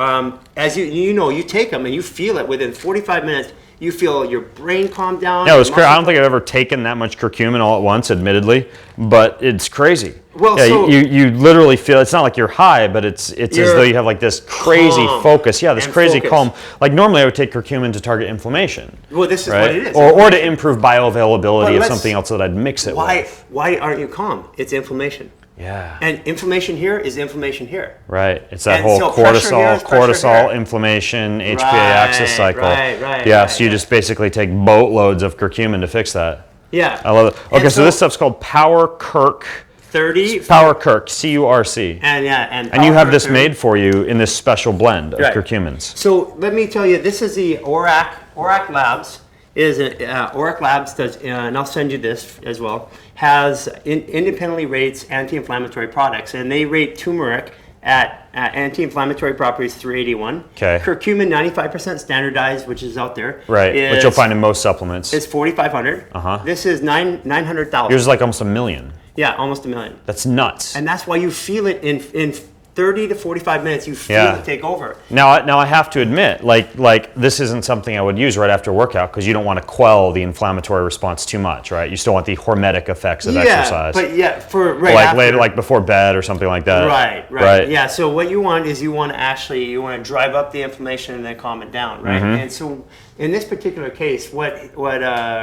as you take them and you feel it within 45 minutes. You feel your brain calm down.
Yeah, it was crazy. I don't think I've ever taken that much curcumin all at once, admittedly, but it's crazy.
Well,
yeah,
so
you literally feel, it's not like you're high, but it's as though you have like this crazy focus. Yeah, this crazy calm. Like normally I would take curcumin to target inflammation.
Well, this is
right?
what it is.
Or to improve bioavailability of something else that I'd mix it with.
Why aren't you calm? It's inflammation.
Yeah.
And inflammation here is inflammation here.
Right. It's that whole cortisol, inflammation, HPA axis cycle. Right. So you just basically take boatloads of curcumin to fix that.
Yeah.
I love it. Okay, so this stuff's called Power Kirk.
30.
Power Kirk, CURC.
And
you have this 30. Made for you in this special blend of curcumins.
So let me tell you, this is the ORAC Labs. ORAC Labs does, and I'll send you this as well, has independently rates anti-inflammatory products, and they rate turmeric at anti-inflammatory properties 381.
Okay.
Curcumin 95% standardized, which is out there.
Right, which you'll find in most supplements.
It's 4,500. This is 900,000.
Yours is like almost 1 million.
Yeah, almost 1 million.
That's nuts.
And that's why you feel it in 30 to 45 minutes, you feel it take over.
Now I have to admit, like this isn't something I would use right after workout, because you don't want to quell the inflammatory response too much, right? You still want the hormetic effects of exercise.
But for
after, later, like before bed or something like that.
Right. Yeah. So what you want is you want to drive up the inflammation and then calm it down, right? And so in this particular case, what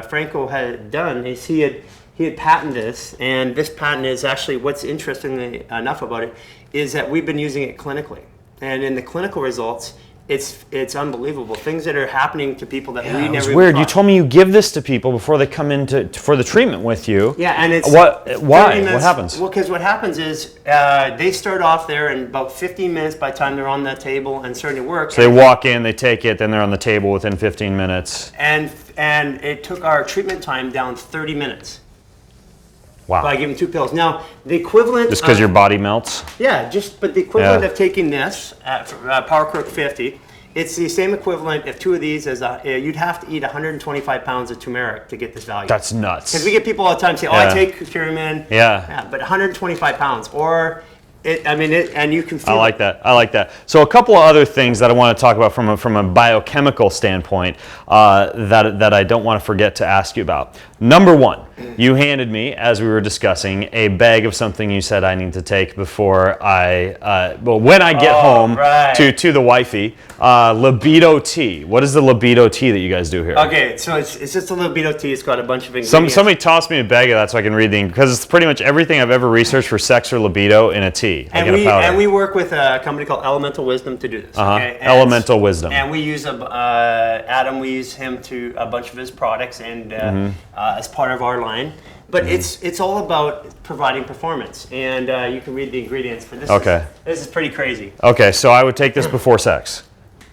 Franco had done is he had patented this, and this patent is actually, what's interesting enough about it is that we've been using it clinically. And in the clinical results, it's unbelievable. Things that are happening to people that we never
It's weird. You told me you give this to people before they come in for the treatment with you.
Yeah, and it's...
Why? What happens?
Well, because what happens is they start off there, and about 15 minutes by the time they're on the table and starting to work.
So they walk in, they take it, then they're on the table within 15 minutes.
And it took our treatment time down 30 minutes.
Wow.
By giving 2 pills. Now, the equivalent...
Just because your body melts?
Yeah, but the equivalent of taking this, Power Kirk 50, it's the same equivalent of 2 of these as you'd have to eat 125 pounds of turmeric to get this value.
That's nuts.
Because we get people all the time say, I take curcumin.
Yeah.
But 125 pounds. And you can feel
I like that. So a couple of other things that I want to talk about from a biochemical standpoint that I don't want to forget to ask you about. Number 1, you handed me, as we were discussing, a bag of something you said I need to take before when I get home to the wifey. Libido tea. What is the libido tea that you guys do here?
Okay, so it's just a libido tea. It's got a bunch of ingredients.
Somebody tossed me a bag of that so I can read because it's pretty much everything I've ever researched for sex or libido in a tea.
And we work with a company called Elemental Wisdom to do this. Okay?
Elemental Wisdom.
And we use Adam. We use him to a bunch of his products and as part of our line. But it's all about providing performance, and you can read the ingredients for this.
Okay.
This is pretty crazy.
Okay, so I would take this before sex.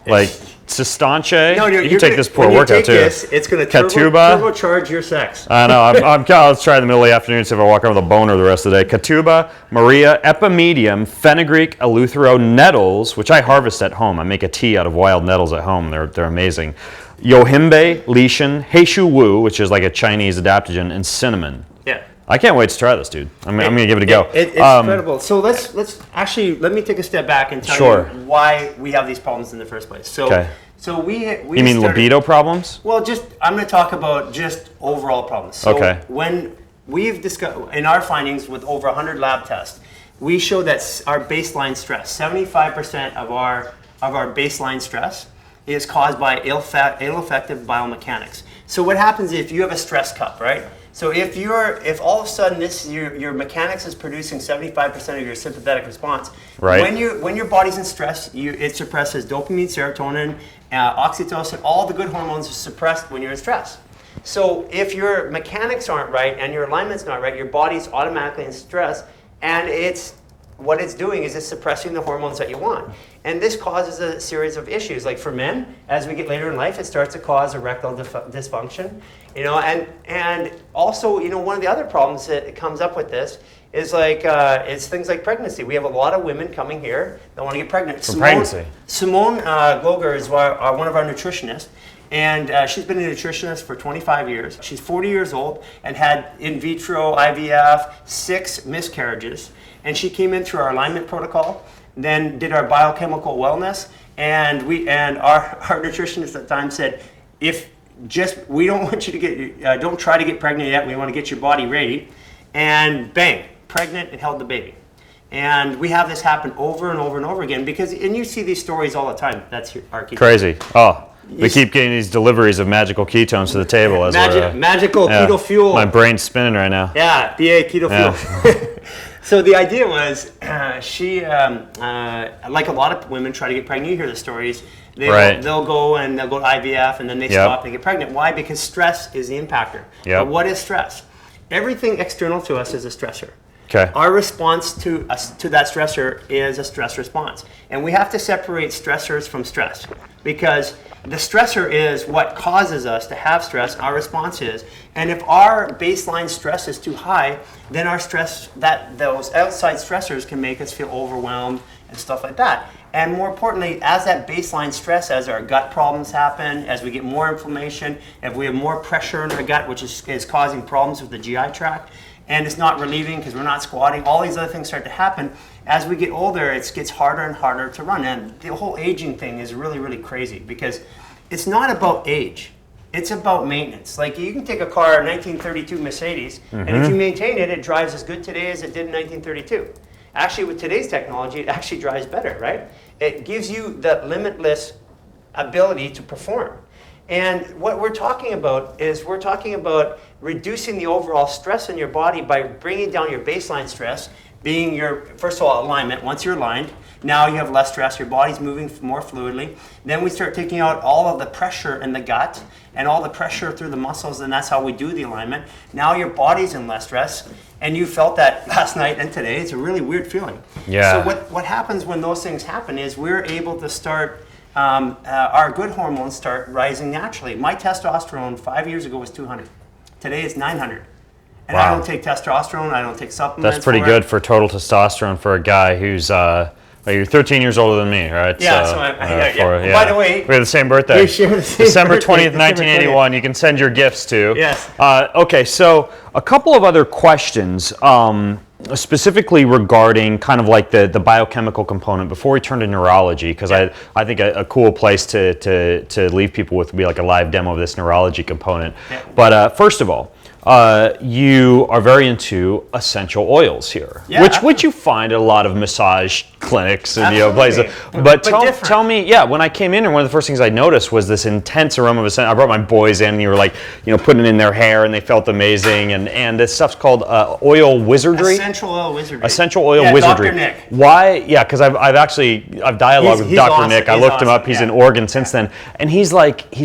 Like Sustanche?
No,
you can take this before workout too.
It's going to turbocharge your sex.
I know. Let's try in the middle of the afternoon, see if I walk around with a boner the rest of the day. Katuba, Maria, Epimedium, Fenugreek, Eleuthero, nettles, which I harvest at home. I make a tea out of wild nettles at home. They're amazing. Yohimbe, Lishan, Heishu Wu, which is like a Chinese adaptogen, and cinnamon.
Yeah.
I can't wait to try this, dude. I'm going to give it a go.
It's incredible. So let me take a step back and tell you why we have these problems in the first place. So we
You mean libido problems?
Well, I'm going to talk about just overall problems. So when we've discussed in our findings with over 100 lab tests, we show that our baseline stress, 75% of our of our baseline stress is caused by ill-effective biomechanics. So what happens if you have a stress cup, right? So if all of a sudden your mechanics is producing 75% of your sympathetic response,
right.
when your body's in stress, it suppresses dopamine, serotonin, oxytocin, all the good hormones are suppressed when you're in stress. So if your mechanics aren't right and your alignment's not right, your body's automatically in stress, and what it's doing is it's suppressing the hormones that you want. And this causes a series of issues. Like for men, as we get later in life, it starts to cause erectile dysfunction. And also, one of the other problems that comes up with this is it's things like pregnancy. We have a lot of women coming here that want to get pregnant. Simone Gloger is one of our nutritionists. And she's been a nutritionist for 25 years. She's 40 years old and had in vitro IVF, 6 miscarriages. And she came in through our alignment protocol, then did our biochemical wellness, and our nutritionist at the time said, we don't want you to don't try to get pregnant yet. We want to get your body ready, and bang, pregnant and held the baby. And we have this happen over and over and over again and you see these stories all the time. That's our key.
Crazy. Oh. We keep getting these deliveries of magical ketones to the table as
magical keto fuel.
My brain's spinning right now.
Yeah, BA keto fuel. So the idea was, she, like a lot of women try to get pregnant. You hear the stories. They'll go to IVF and then they stop and get pregnant. Why? Because stress is the impactor. But what is stress? Everything external to us is a stressor.
Okay.
Our response to that stressor is a stress response. And we have to separate stressors from stress, because the stressor is what causes us to have stress, our response is. And if our baseline stress is too high, then those outside stressors can make us feel overwhelmed and stuff like that. And more importantly, as that baseline stress, as our gut problems happen, as we get more inflammation, if we have more pressure in our gut, which is causing problems with the GI tract, and it's not relieving because we're not squatting, all these other things start to happen. As we get older, it gets harder and harder to run. And the whole aging thing is really, really crazy, because it's not about age. It's about maintenance. Like, you can take a car, a 1932 Mercedes, and if you maintain it, it drives as good today as it did in 1932. Actually, with today's technology, it actually drives better, right? It gives you the limitless ability to perform. And what we're talking about is reducing the overall stress in your body by bringing down your baseline stress, being your, first of all, alignment. Once you're aligned, now you have less stress, your body's moving more fluidly. Then we start taking out all of the pressure in the gut and all the pressure through the muscles, and that's how we do the alignment. Now your body's in less stress, and you felt that last night and today. It's a really weird feeling.
Yeah.
So what happens when those things happen is we're able to start, our good hormones start rising naturally. My testosterone 5 years ago was 200. Today it's 900. And I don't take testosterone, I don't take supplements.
That's pretty good for total testosterone for a guy who's, you're 13 years older than me, right?
Yeah, By the way,
we have the same birthday.
We share the same
December
birthday,
20th, 1981. You can send your gifts to.
Yes.
Okay, so a couple of other questions, specifically regarding kind of like the biochemical component before we turn to neurology, because I think a cool place to leave people with would be like a live demo of this neurology component.
Yeah.
But first of all, you are very into essential oils here, which you find at a lot of massage clinics and places. But tell me, when I came in, and one of the first things I noticed was this intense aroma of essential. I brought my boys in, and you were like, putting it in their hair, and they felt amazing. And this stuff's called oil wizardry.
Essential oil wizardry.
Essential oil wizardry.
Dr. Nick.
Why? Yeah, because I've dialogued with Dr.
Awesome.
Nick. I looked him up. He's in Oregon since then, and he's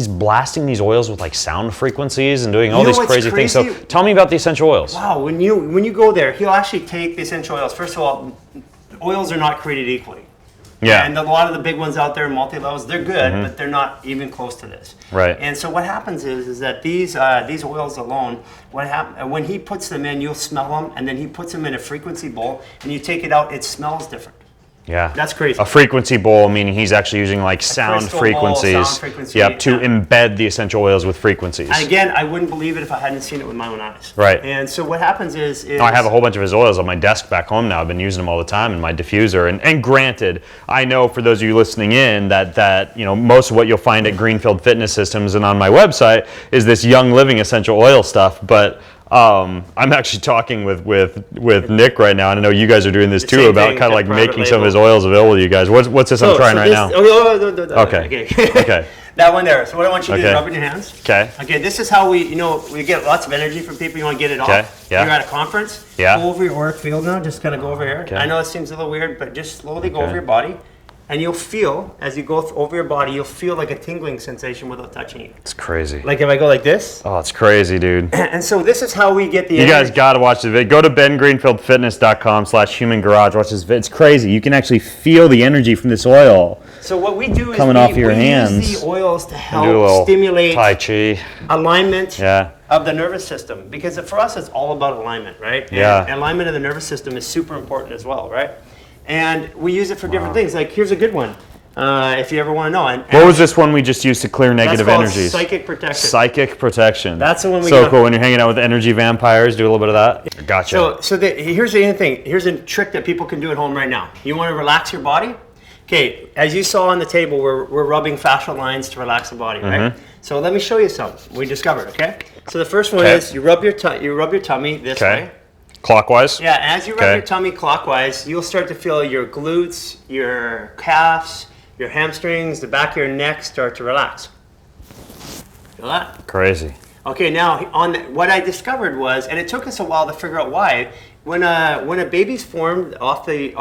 blasting these oils with like sound frequencies and doing all these crazy things. So tell me about the essential oils.
Wow, when you go there, he'll actually take the essential oils. First of all, oils are not created equally.
Yeah.
And a lot of the big ones out there, multi-levels, they're good, but they're not even close to this.
Right.
And so what happens is that these oils alone, when he puts them in, you'll smell them, and then he puts them in a frequency bowl, and you take it out, it smells different.
Yeah.
That's crazy.
A frequency bowl, meaning he's actually using like sound frequencies. To embed the essential oils with frequencies.
And again, I wouldn't believe it if I hadn't seen it with my own eyes.
Right.
And so what happens is
I have a whole bunch of his oils on my desk back home now. I've been using them all the time in my diffuser. And granted, I know for those of you listening in that most of what you'll find at Greenfield Fitness Systems and on my website is this Young Living essential oil stuff, but I'm actually talking with Nick right now, and I know you guys are doing this too, about kind of like making some of his oils available to you guys. What's this I'm trying right now? Okay. Okay.
That one there. So what I want you to do is rub it in your hands.
Okay.
Okay, this is how we get lots of energy from people. You want to get it off.
Okay. Yeah.
You're at a conference.
Yeah.
Go over your auric field now. Just kind of go over here.
Okay.
I know it seems a little weird, but just slowly go over your body. And you'll feel, as you go over your body, you'll feel like a tingling sensation without touching you.
It's crazy.
Like if I go like this.
Oh, it's crazy, dude.
And so this is how we get the
energy. You guys got to watch the video. Go to bengreenfieldfitness.com/human garage. Watch this video. It's crazy. You can actually feel the energy from this oil.
So what we do is
coming off your hands.
use the oils to help stimulate
Tai Chi
alignment of the nervous system. Because for us, it's all about alignment, right?
Yeah.
And alignment of the nervous system is super important as well, right? And we use it for different things. Like here's a good one. If you ever want to know. And
what was this one we just used to clear negative energies?
Psychic protection.
Psychic protection.
That's the one we
So cool. When you're hanging out with energy vampires, do a little bit of that. Gotcha.
So here's the other thing. Here's a trick that people can do at home right now. You want to relax your body? Okay, as you saw on the table, we're rubbing fascial lines to relax the body, right? So let me show you something we discovered, okay? So the first one is you rub your tummy this way.
Clockwise?
Yeah, as you rub your tummy clockwise, you'll start to feel your glutes, your calves, your hamstrings, the back of your neck start to relax. Feel that?
Crazy.
Okay, now what I discovered was, and it took us a while to figure out why, when a baby's formed off the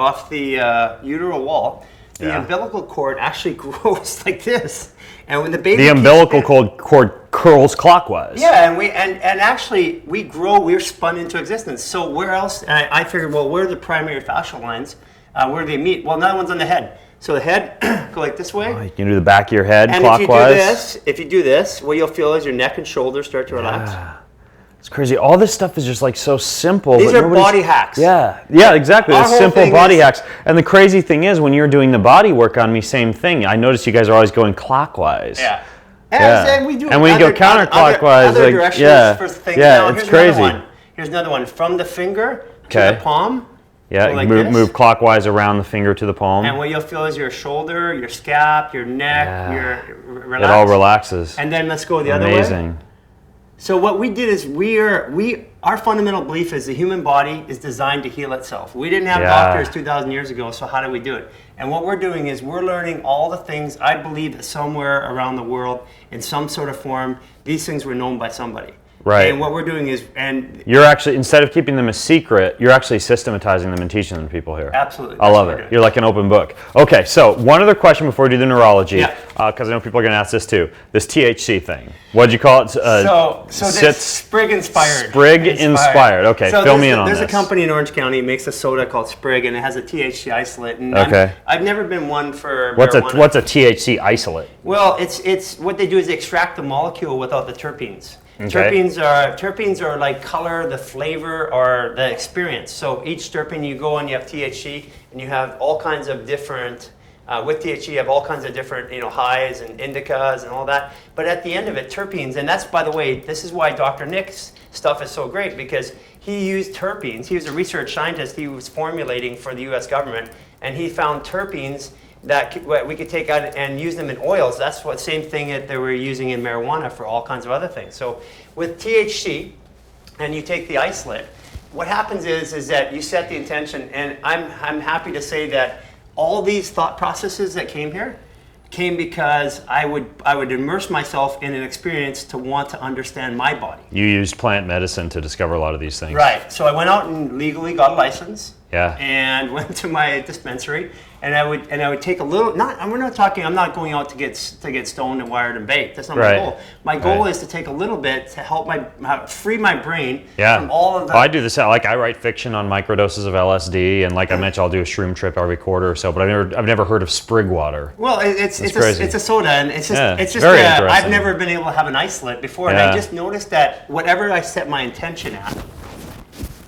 uteral wall, the umbilical cord actually grows like this. And when the
umbilical cord curls clockwise.
Yeah, and actually we grow, we're spun into existence. So where else? And I figured, well, where are the primary fascial lines? Where do they meet? Well, another one's on the head. So the head, go like this way.
Oh, you can do the back of your head
and
clockwise.
If you do this, what you'll feel is your neck and shoulders start to relax.
It's crazy. All this stuff is just like so simple.
These are body hacks.
Yeah, exactly. It's simple body hacks. And the crazy thing is, when you're doing the body work on me, same thing. I notice you guys are always going clockwise.
Yeah. And we do.
And when you go counterclockwise,
other directions for things.
It's crazy.
Here's another one. From the finger to the palm.
Yeah, like move clockwise around the finger to the palm.
And what you'll feel is your shoulder, your scap, your neck, your relax.
It all relaxes.
And then let's go the other way.
Amazing.
So what we did is our fundamental belief is the human body is designed to heal itself. We didn't have doctors 2,000 years ago, so how do we do it? And what we're doing is we're learning all the things. I believe that somewhere around the world, in some sort of form, these things were known by somebody.
Right.
And what we're doing is,
you're actually, instead of keeping them a secret, you're actually systematizing them and teaching them to people here.
Absolutely.
I love it. You're like an open book. Okay, so one other question before we do the neurology, because I know people are going to ask this too. This THC thing. What'd you call it?
So this Sprig inspired.
Sprig inspired. Okay,
so
fill me in on this.
There's a company in Orange County that makes a soda called Sprig, and it has a THC isolate. And I've never been one for marijuana.
What's a THC isolate?
Well, it's what they do is they extract the molecule without the terpenes.
Okay.
Terpenes are like color, the flavor, or the experience. So each terpene you go on, you have THC, and you have all kinds of different. With THC, you have all kinds of different, highs and indicas and all that. But at the end of it, terpenes, and that's, by the way, this is why Dr. Nick's stuff is so great, because he used terpenes. He was a research scientist. He was formulating for the U.S. government, and he found terpenes that we could take out and use them in oils. That's what same thing that they were using in marijuana for all kinds of other things. So with THC, and you take the isolate, what happens is that you set the intention, and I'm happy to say that all these thought processes that came here came because I would immerse myself in an experience to want to understand my body.
You used plant medicine to discover a lot of these things.
Right. So I went out and legally got a license.
Yeah.
And went to my dispensary, and I would take a little. I'm not going out to get stoned and wired and baked. That's not my goal. My goal is to take a little bit to help free my brain from all of that.
I do this. Like I write fiction on microdoses of LSD, and like I mentioned, I'll do a shroom trip every quarter or so. But I've never heard of sprig water.
Well, it's a soda, and it's just
very interesting.
I've never been able to have an isolate before, and I just noticed that whatever I set my intention at,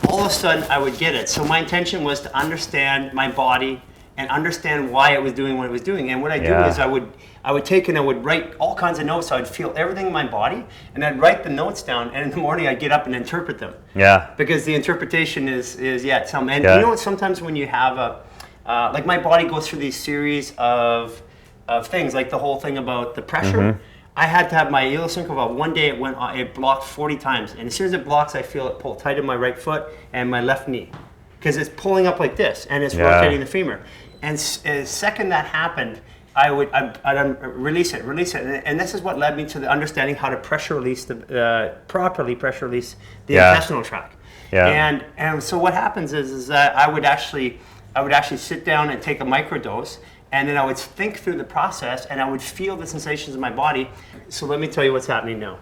all of a sudden I would get it. So my intention was to understand my body and understand why it was doing what it was doing. And what I do is I would take and I would write all kinds of notes. So I'd feel everything in my body, and I'd write the notes down. And in the morning I'd get up and interpret them. Yeah. Because the interpretation is some. And you know what? Sometimes when you have like my body goes through these series of things, like the whole thing about the pressure. I had to have my iliocerebral valve. One day it blocked 40 times. And as soon as it blocks, I feel it pull tight in my right foot and my left knee. Because it's pulling up like this and it's rotating the femur. And second that happened, I'd release it. And this is what led me to the understanding how to properly pressure release the intestinal tract. Yeah. And so what happens is that I would actually sit down and take a microdose, and then I would think through the process, and I would feel the sensations in my body. So let me tell you what's happening now.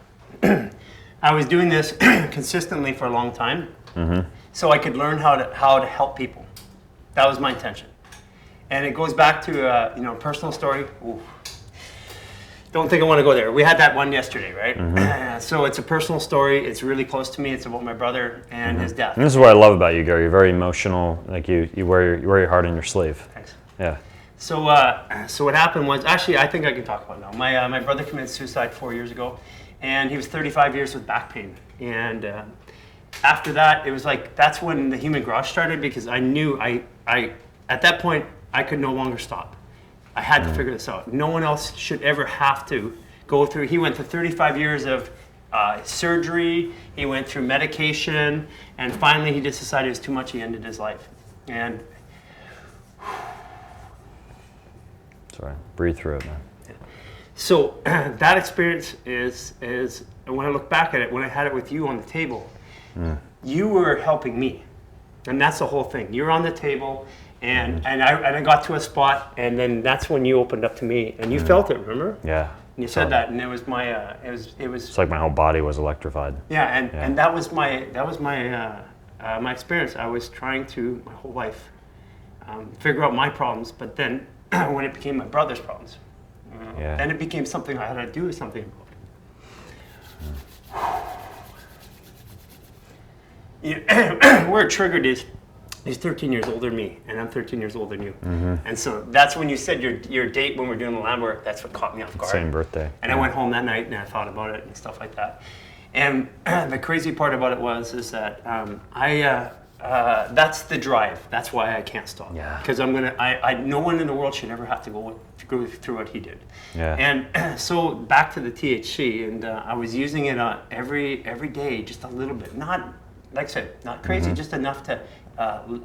I was doing this consistently for a long time, so I could learn how to help people. That was my intention. And it goes back to a personal story. Ooh. Don't think I want to go there. We had that one yesterday, right? So it's a personal story. It's really close to me. It's about my brother and his death.
And this is what I love about you, Gary. You're very emotional. Like you wear your heart on your sleeve.
Thanks.
Yeah.
So what happened was, actually, I think I can talk about it now. My brother committed suicide 4 years ago, and he was 35 years with back pain. And after that, it was like, that's when the human garage started, because I knew at that point, I could no longer stop. I had to figure this out. No one else should ever have to go through. He went through 35 years of surgery. He went through medication, and finally he just decided it was too much. He ended his life. And
sorry, breathe through it, man.
So that experience is when I look back at it, when I had it with you on the table, you were helping me, and that's the whole thing. You're on the table. And I got to a spot, and then that's when you opened up to me, and you felt it. Remember?
Yeah.
And you said that, and it was my it was.
It's like my whole body was electrified.
Yeah, and that was my my experience. I was trying to my whole life figure out my problems, but then when it became my brother's problems, then it became something I had to do something about. Where it triggered is. He's 13 years older than me, and I'm 13 years older than you. And so that's when you said your date when we were doing the lab work, that's what caught me off guard.
Same birthday.
And I went home that night and I thought about it and stuff like that. And the crazy part about it is that that's the drive. That's why I can't stop.
Yeah.
Because no one in the world should ever have to go through what he did.
Yeah.
And so back to the THC, and I was using it every day, just a little bit. Not, like I said, not crazy, just enough to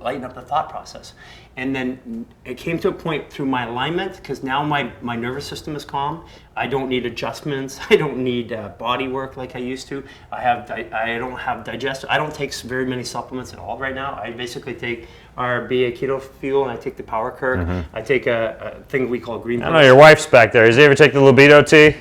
lighten up the thought process. And then it came to a point through my alignment, because now my nervous system is calm. I don't need adjustments. I don't need body work like I used to. I don't have digestive. I don't take very many supplements at all right now. I basically take our BA keto fuel, and I take the Power Kirk. I take a thing we call Greenfield.
I know your wife's back there. Does he ever take the libido tea?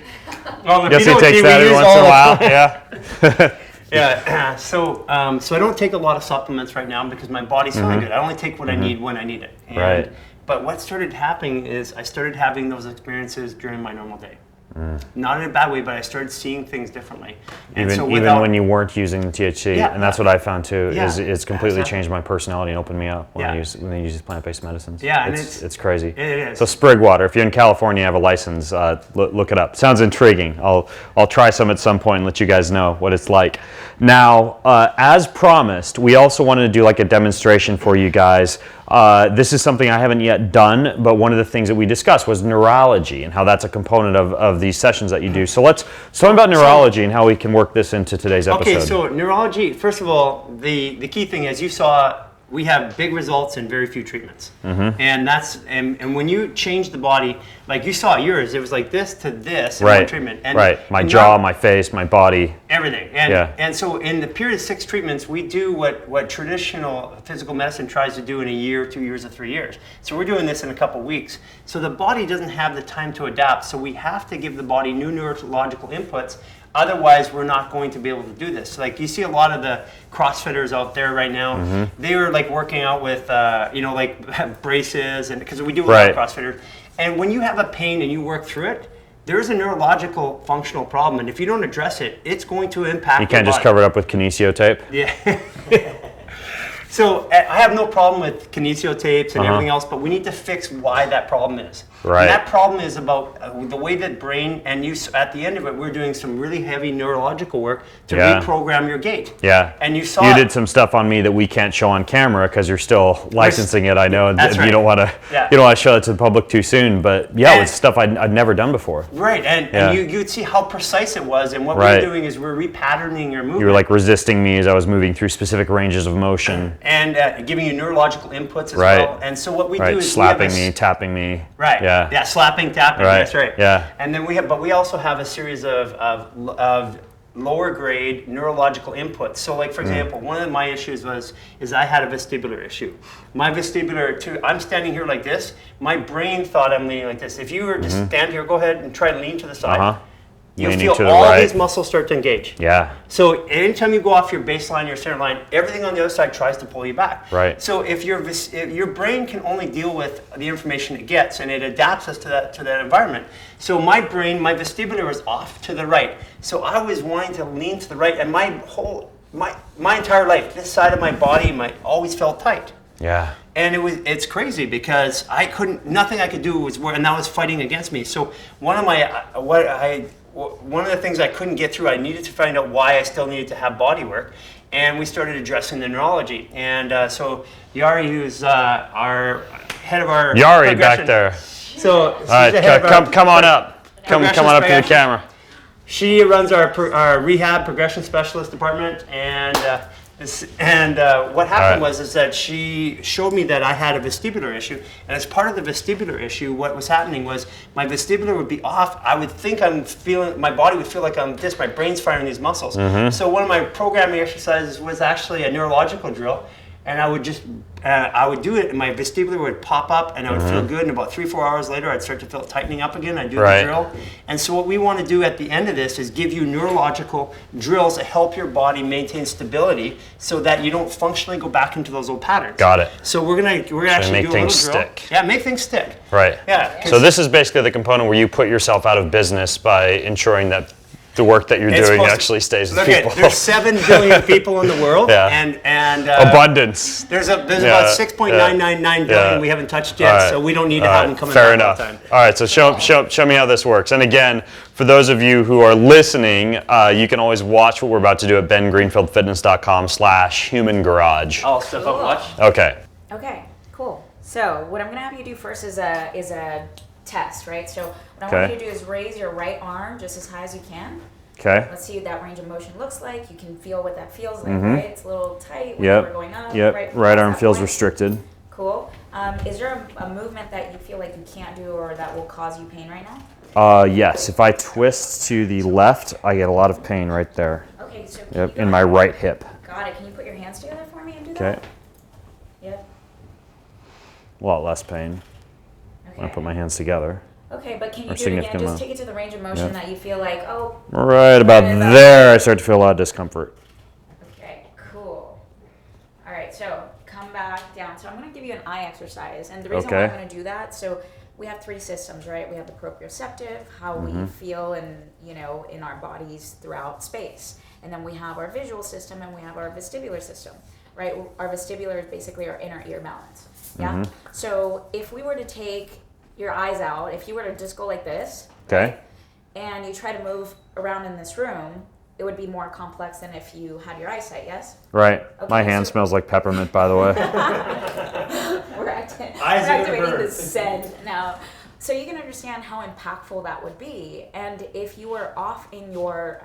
Well,
Guess he takes that every once in a while. Yeah.
Yeah, so I don't take a lot of supplements right now because my body's feeling good. I only take what I need when I need it.
Right.
But what started happening is I started having those experiences during my normal day. Not in a bad way, but I started seeing things differently. And
even when you weren't using the THC, and that's what I found too. Is it's completely changed my personality and opened me up when I use these plant-based medicines.
Yeah, and
it's crazy.
It is.
So sprig water. If you're in California, you have a license. Look it up. Sounds intriguing. I'll try some at some point and let you guys know what it's like. Now, as promised, we also wanted to do like a demonstration for you guys. This is something I haven't yet done, but one of the things that we discussed was neurology and how that's a component of these sessions that you do. So let's talk about neurology and how we can work this into today's episode.
Okay, so neurology, first of all, the key thing, as you saw, we have big results in very few treatments. And when you change the body, like you saw yours, it was like this to this in one treatment. And,
my jaw, my face, my body.
Everything. And so in the period of 6 treatments, we do what traditional physical medicine tries to do in a year, 2 years, or 3 years. So we're doing this in a couple weeks. So the body doesn't have the time to adapt. So we have to give the body new neurological inputs. Otherwise, we're not going to be able to do this. Like you see a lot of the CrossFitters out there right now. They are like working out with, like braces, and because we do a lot of CrossFitters. And when you have a pain and you work through it, there's a neurological functional problem, and if you don't address it, it's going to impact.
You can't just cover it up with kinesio tape.
Yeah. So I have no problem with kinesio tapes and everything else, but we need to fix why that problem is.
Right.
And that problem is about the way that brain, and you, at the end of it, we're doing some really heavy neurological work to reprogram your gait.
Yeah.
And you saw
You did some stuff on me that we can't show on camera because you're still licensing it. I know
That's right.
you don't want to you don't want to show it to the public too soon, but yeah, it was stuff I'd never done before.
Right, and you'd see how precise it was, and what we're doing is we're repatterning your movement.
You were like resisting me as I was moving through specific ranges of motion.
And giving you neurological inputs as well. And so what we do is
slapping me, tapping me.
Right. Yeah, slapping, tapping.
Right.
That's right.
Yeah.
And then we also have a series of lower grade neurological inputs. So like for example, one of my issues is I had a vestibular issue. My vestibular too, I'm standing here like this, my brain thought I'm leaning like this. If you were to stand here, go ahead and try to lean to the side. You'll feel all these muscles start to engage.
Yeah.
So anytime you go off your baseline, your center line, everything on the other side tries to pull you back.
Right.
So if your brain can only deal with the information it gets, and it adapts us to that environment. So my brain, my vestibular was off to the right. So I was wanting to lean to the right, and my entire life, this side of my body always felt tight.
Yeah.
And it's crazy because nothing I could do was and that was fighting against me. So one of the things I couldn't get through, I needed to find out why I still needed to have body work, and we started addressing the neurology. And so Yari, who's our head of our
Yari back there.
So
all right, come on up. Come on up to the camera.
She runs our rehab progression specialist department, and what happened was that she showed me that I had a vestibular issue, and as part of the vestibular issue, what was happening was my vestibular would be off. I would think my body would feel like I'm this, my brain's firing these muscles. So one of my programming exercises was actually a neurological drill, and I would do it, and my vestibular would pop up, and I would feel good, and about 3-4 hours later, I'd start to feel it tightening up again. I'd do the drill. And so what we want to do at the end of this is give you neurological drills to help your body maintain stability so that you don't functionally go back into those old patterns.
Got it.
So we're gonna actually
make
do a
things
little drill.
stick.
Yeah, make things stick.
Right.
Yeah.
So this is basically the component where you put yourself out of business by ensuring that the work that you're doing actually stays with people.
There's 7 billion people in the world, and
abundance.
There's about 6.999 billion we haven't touched yet, so we don't need to have them coming back all the time.
All right, so show me how this works. And again, for those of you who are listening, you can always watch what we're about to do at bengreenfieldfitness.com/human garage.
I'll step up and watch.
Okay, cool. So what I'm gonna have you do first is a test, right? So what I want you to do is raise your right arm just as high as you can.
Okay.
Let's see what that range of motion looks like. You can feel what that feels like, right? It's a little tight when we're going up.
Right arm feels restricted.
Cool. Is there a movement that you feel like you can't do or that will cause you pain right now?
Yes. If I twist to the left, I get a lot of pain right there.
Okay, so
in my right hip.
Got it. Can you put your hands together for me and do
that?
Okay. Yep.
A lot less pain when I put my hands together.
Okay, but can you do it again? Just take it to the range of motion that you feel like,
right about there, I start to feel a lot of discomfort.
Okay, cool. All right, so come back down. So I'm going to give you an eye exercise. And the reason why I'm going to do that, so we have 3 systems, right? We have the proprioceptive, how we feel in our bodies throughout space. And then we have our visual system, and we have our vestibular system, right? Our vestibular is basically our inner ear balance. Yeah? So if we were to take your eyes out, if you were to just go like this, right, and you try to move around in this room, it would be more complex than if you had your eyesight, yes?
Right. Okay, my hand smells like peppermint, by the way.
We're activating the scent now. So you can understand how impactful that would be. And if you were off in your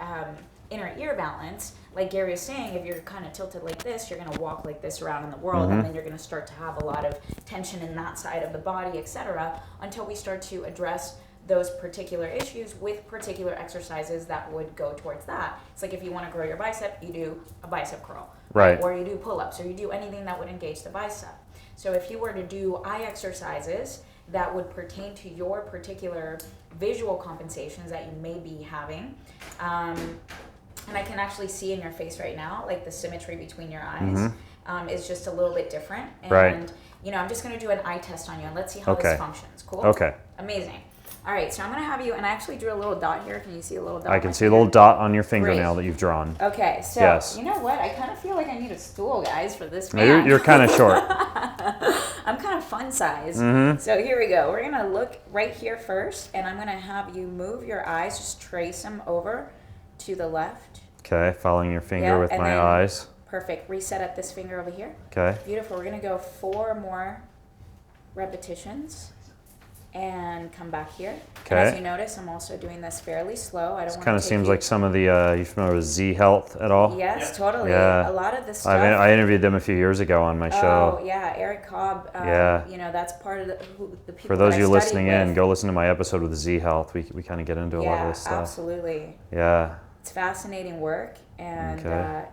inner ear balance, like Gary was saying, if you're kind of tilted like this, you're going to walk like this around in the world, and then you're going to start to have a lot of tension in that side of the body, etc., until we start to address those particular issues with particular exercises that would go towards that. It's like if you want to grow your bicep, you do a bicep curl,
right?
Or you do pull-ups, or you do anything that would engage the bicep. So if you were to do eye exercises that would pertain to your particular visual compensations that you may be having, and I can actually see in your face right now, like the symmetry between your eyes is just a little bit different. And, I'm just going to do an eye test on you, and let's see how this functions. Cool?
Okay.
Amazing. All right, so I'm going to have you, and I actually drew a little dot here. Can you see a little dot?
I can see a little dot on your fingernail that you've drawn.
Okay, so you know what? I kind of feel like I need a stool, guys, for this man.
You're kind of short.
I'm kind of fun size. So here we go. We're going to look right here first, and I'm going to have you move your eyes, just trace them over to the left.
Okay, following your finger with my eyes.
Perfect. Reset at this finger over here.
Okay.
Beautiful. We're going to go 4 more repetitions and come back here.
Okay.
And as you notice, I'm also doing this fairly slow. I don't want to
kind of seems like some of the, you familiar with Z Health at all?
Yes, totally.
Yeah.
A lot of the stuff.
I interviewed them a few years ago on my show.
Oh, yeah. Eric Cobb,
Yeah.
you know, that's part of the people
For those
that
of you
I
listening
studied
in,
with.
go listen to my episode with Z Health. We kind of get into a lot of this stuff.
Yeah, absolutely.
Yeah.
It's fascinating work, and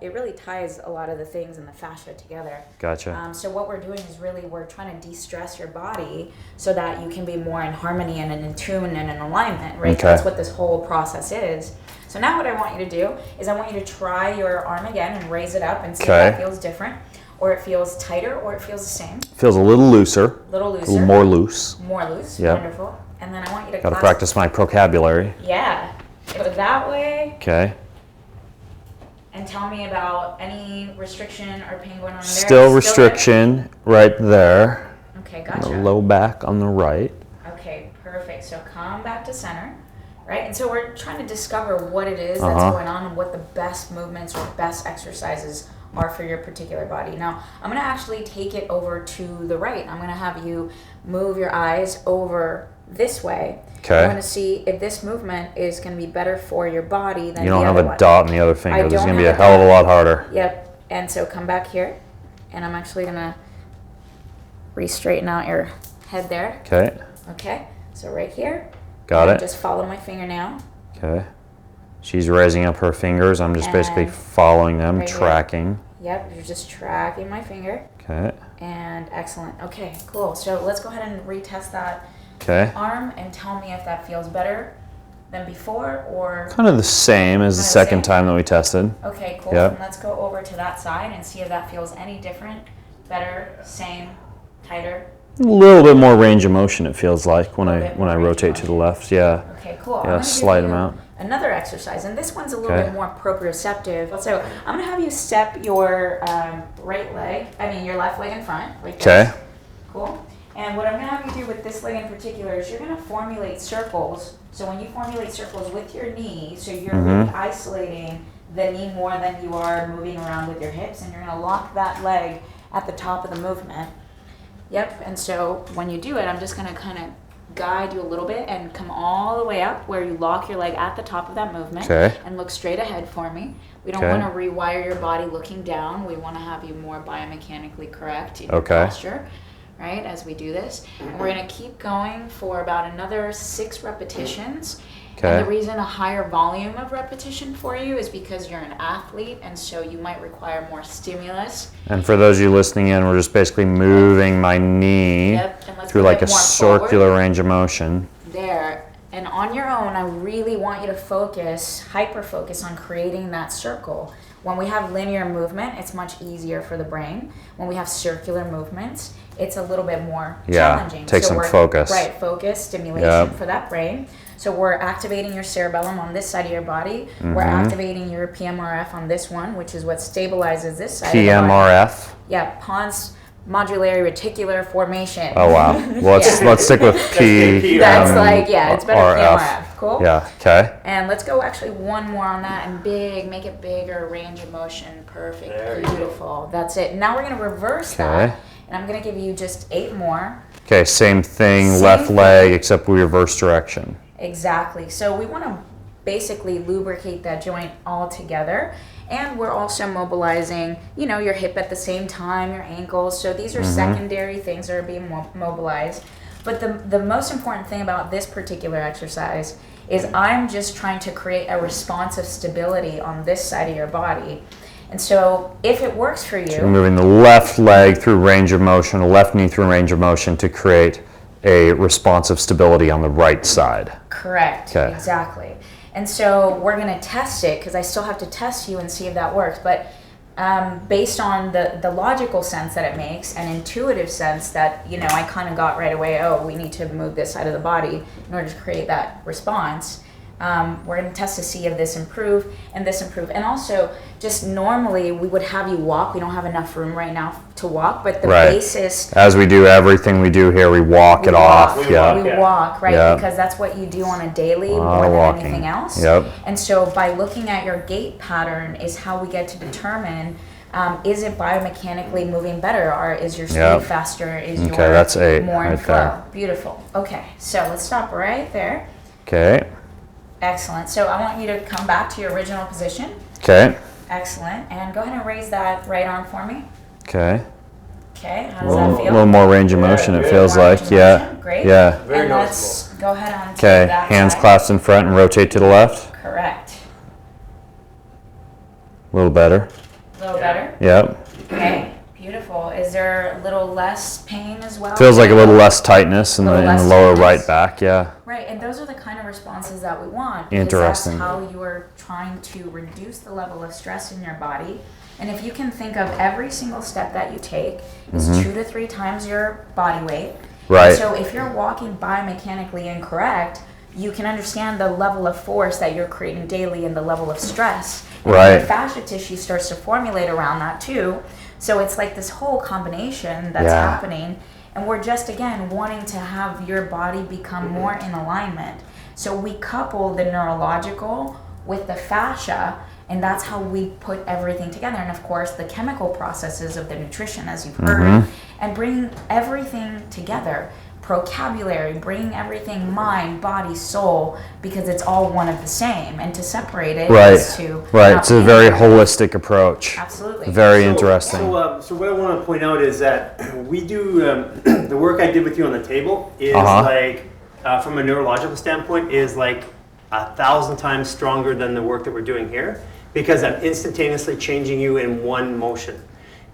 it really ties a lot of the things in the fascia together.
Gotcha.
So what we're doing is really we're trying to de-stress your body so that you can be more in harmony and in tune and in alignment, right?
Okay.
That's what this whole process is. So now what I want you to do is I want you to try your arm again and raise it up and see if that feels different, or it feels tighter, or it feels the same.
Feels a little looser.
A little looser.
A little more loose.
More loose.
Yep.
Wonderful. And then I want you to
Got to practice my vocabulary.
Yeah. Put it that way.
Okay.
And tell me about any restriction or pain going on there.
Still restriction right there.
Okay,
The
gotcha.
low back on the right.
Okay, perfect. So come back to center, right? And so we're trying to discover what it is that's going on and what the best movements or best exercises are for your particular body. Now, I'm going to actually take it over to the right. I'm going to have you move your eyes over this way.
Okay.
I'm going to see if this movement is going to be better for your body than
You
the
don't
other
have a
one.
dot in the other finger.
I
This is
don't
going to be
have
a
a
hell of a
dot.
lot harder.
Yep. And so come back here, and I'm actually going to re-straighten out your head there.
Okay.
Okay. So right here.
Got it.
Just follow my finger now.
Okay. She's raising up her fingers. I'm just
And
basically following them,
right here.
tracking.
Yep. You're just tracking my finger.
Okay.
And excellent. Okay, cool. So let's go ahead and retest that
Okay.
arm and tell me if that feels better than before or...
Kind of the same as the
Kinda the
second
same?
time that we tested.
Okay, cool.
Yep.
And let's go over to that side and see if that feels any different, better, same, tighter.
A little bit more range of motion it feels like when
Little bit more
I
range of
rotate to the
motion.
left. Yeah.
Okay, cool. I'm
Yeah,
gonna
slight
give you
amount.
another exercise, and this one's a little
Okay.
bit more proprioceptive. So I'm gonna have you step your your left leg in front. Like this.
Okay.
Cool. And what I'm gonna have you do with this leg in particular is you're gonna formulate circles. So when you formulate circles with your knee, so you're really isolating the knee more than you are moving around with your hips, and you're gonna lock that leg at the top of the movement. Yep. And so when you do it, I'm just gonna kind of guide you a little bit and come all the way up where you lock your leg at the top of that movement.
Okay.
And look straight ahead for me. We don't
Okay.
want to rewire your body looking down. We want to have you more biomechanically correct in your
Okay.
posture, right, as we do this. And we're going to keep going for about another 6 repetitions.
Okay.
And the reason a higher volume of repetition for you is because you're an athlete, and so you might require more stimulus.
And for those of you listening in, we're just basically moving my knee
Yep, and let's
through
move
like
it
a
more
circular
forward.
range of motion.
There. And on your own, I really want you to focus, hyper-focus on creating that circle. When we have linear movement, it's much easier for the brain. When we have circular movements, it's a little bit more challenging.
Takes some
we're-
focus.
Right, focus, stimulation
Yep.
for that brain. So we're activating your cerebellum on this side of your body. We're activating your PMRF on this one, which is what stabilizes this side of the body.
PMRF.
Yeah, pons modulary reticular formation.
Oh wow. Well, let's stick with P.
That's it's better PMRF. Cool?
Yeah. Okay.
And let's go actually one more on that and make it bigger, range of motion. Perfect.
There you go.
Beautiful. That's it. Now we're going to reverse
Okay.
that. And I'm going to give you just 8 more.
Okay. Same thing.
Same
left
thing.
leg, except we reverse direction.
Exactly. So we want to basically lubricate that joint all together. And we're also mobilizing, your hip at the same time, your ankles. So these are secondary things that are being mobilized. But the most important thing about this particular exercise is I'm just trying to create a responsive stability on this side of your body. And so if it works for
We're
you,
moving the left leg through range of motion, the left knee through range of motion to create a responsive stability on the right side.
correct,
Okay.
exactly. And so we're going to test it because I still have to test you and see if that works. But based on the logical sense that it makes and intuitive sense that, I kind of got right away, we need to move this side of the body in order to create that response. We're going to test to see if this improve and this improve. And also, just normally we would have you walk. We don't have enough room right now to walk, but the basis...
As we do everything we do here, we walk it off.
We walk, right? Because that's what you do on a daily more than anything else. And so by looking at your gait pattern is how we get to determine, is it biomechanically moving better, or is your speed faster? Is your
that's 8
more
right
in flow?
there.
Beautiful. Okay, so let's stop right there.
Okay.
Excellent. So I want you to come back to your original position.
Okay.
Excellent. And go ahead and raise that right arm for me.
Okay.
Okay. How does that feel?
A little more range of motion, it feels like.
Great.
Yeah.
And let's go ahead on to
Okay.
that
Hands
side.
clasped in front and rotate to the left.
Correct.
A little better.
A little better?
Yep.
Okay. Beautiful. Is there a little less pain as well?
Feels like a little less tightness in the lower right back,
Right, and those are the kind of responses that we want.
Interesting.
That's how you are trying to reduce the level of stress in your body. And if you can think of every single step that you take is 2 to 3 times your body weight.
Right.
And so if you're walking biomechanically incorrect, you can understand the level of force that you're creating daily and the level of stress. And the fascia tissue starts to formulate around that too. So it's like this whole combination that's happening, and we're just, again, wanting to have your body become more in alignment. So we couple the neurological with the fascia, and that's how we put everything together. And of course, the chemical processes of the nutrition, as you've heard, and bringing everything together. Vocabulary, bringing everything mind, body, soul, because it's all one of the same, and to separate it is to
it's a very holistic approach.
Absolutely.
Very interesting.
So what I want to point out is that we do the work I did with you on the table is like from a neurological standpoint is like 1,000 times stronger than the work that we're doing here, because I'm instantaneously changing you in one motion.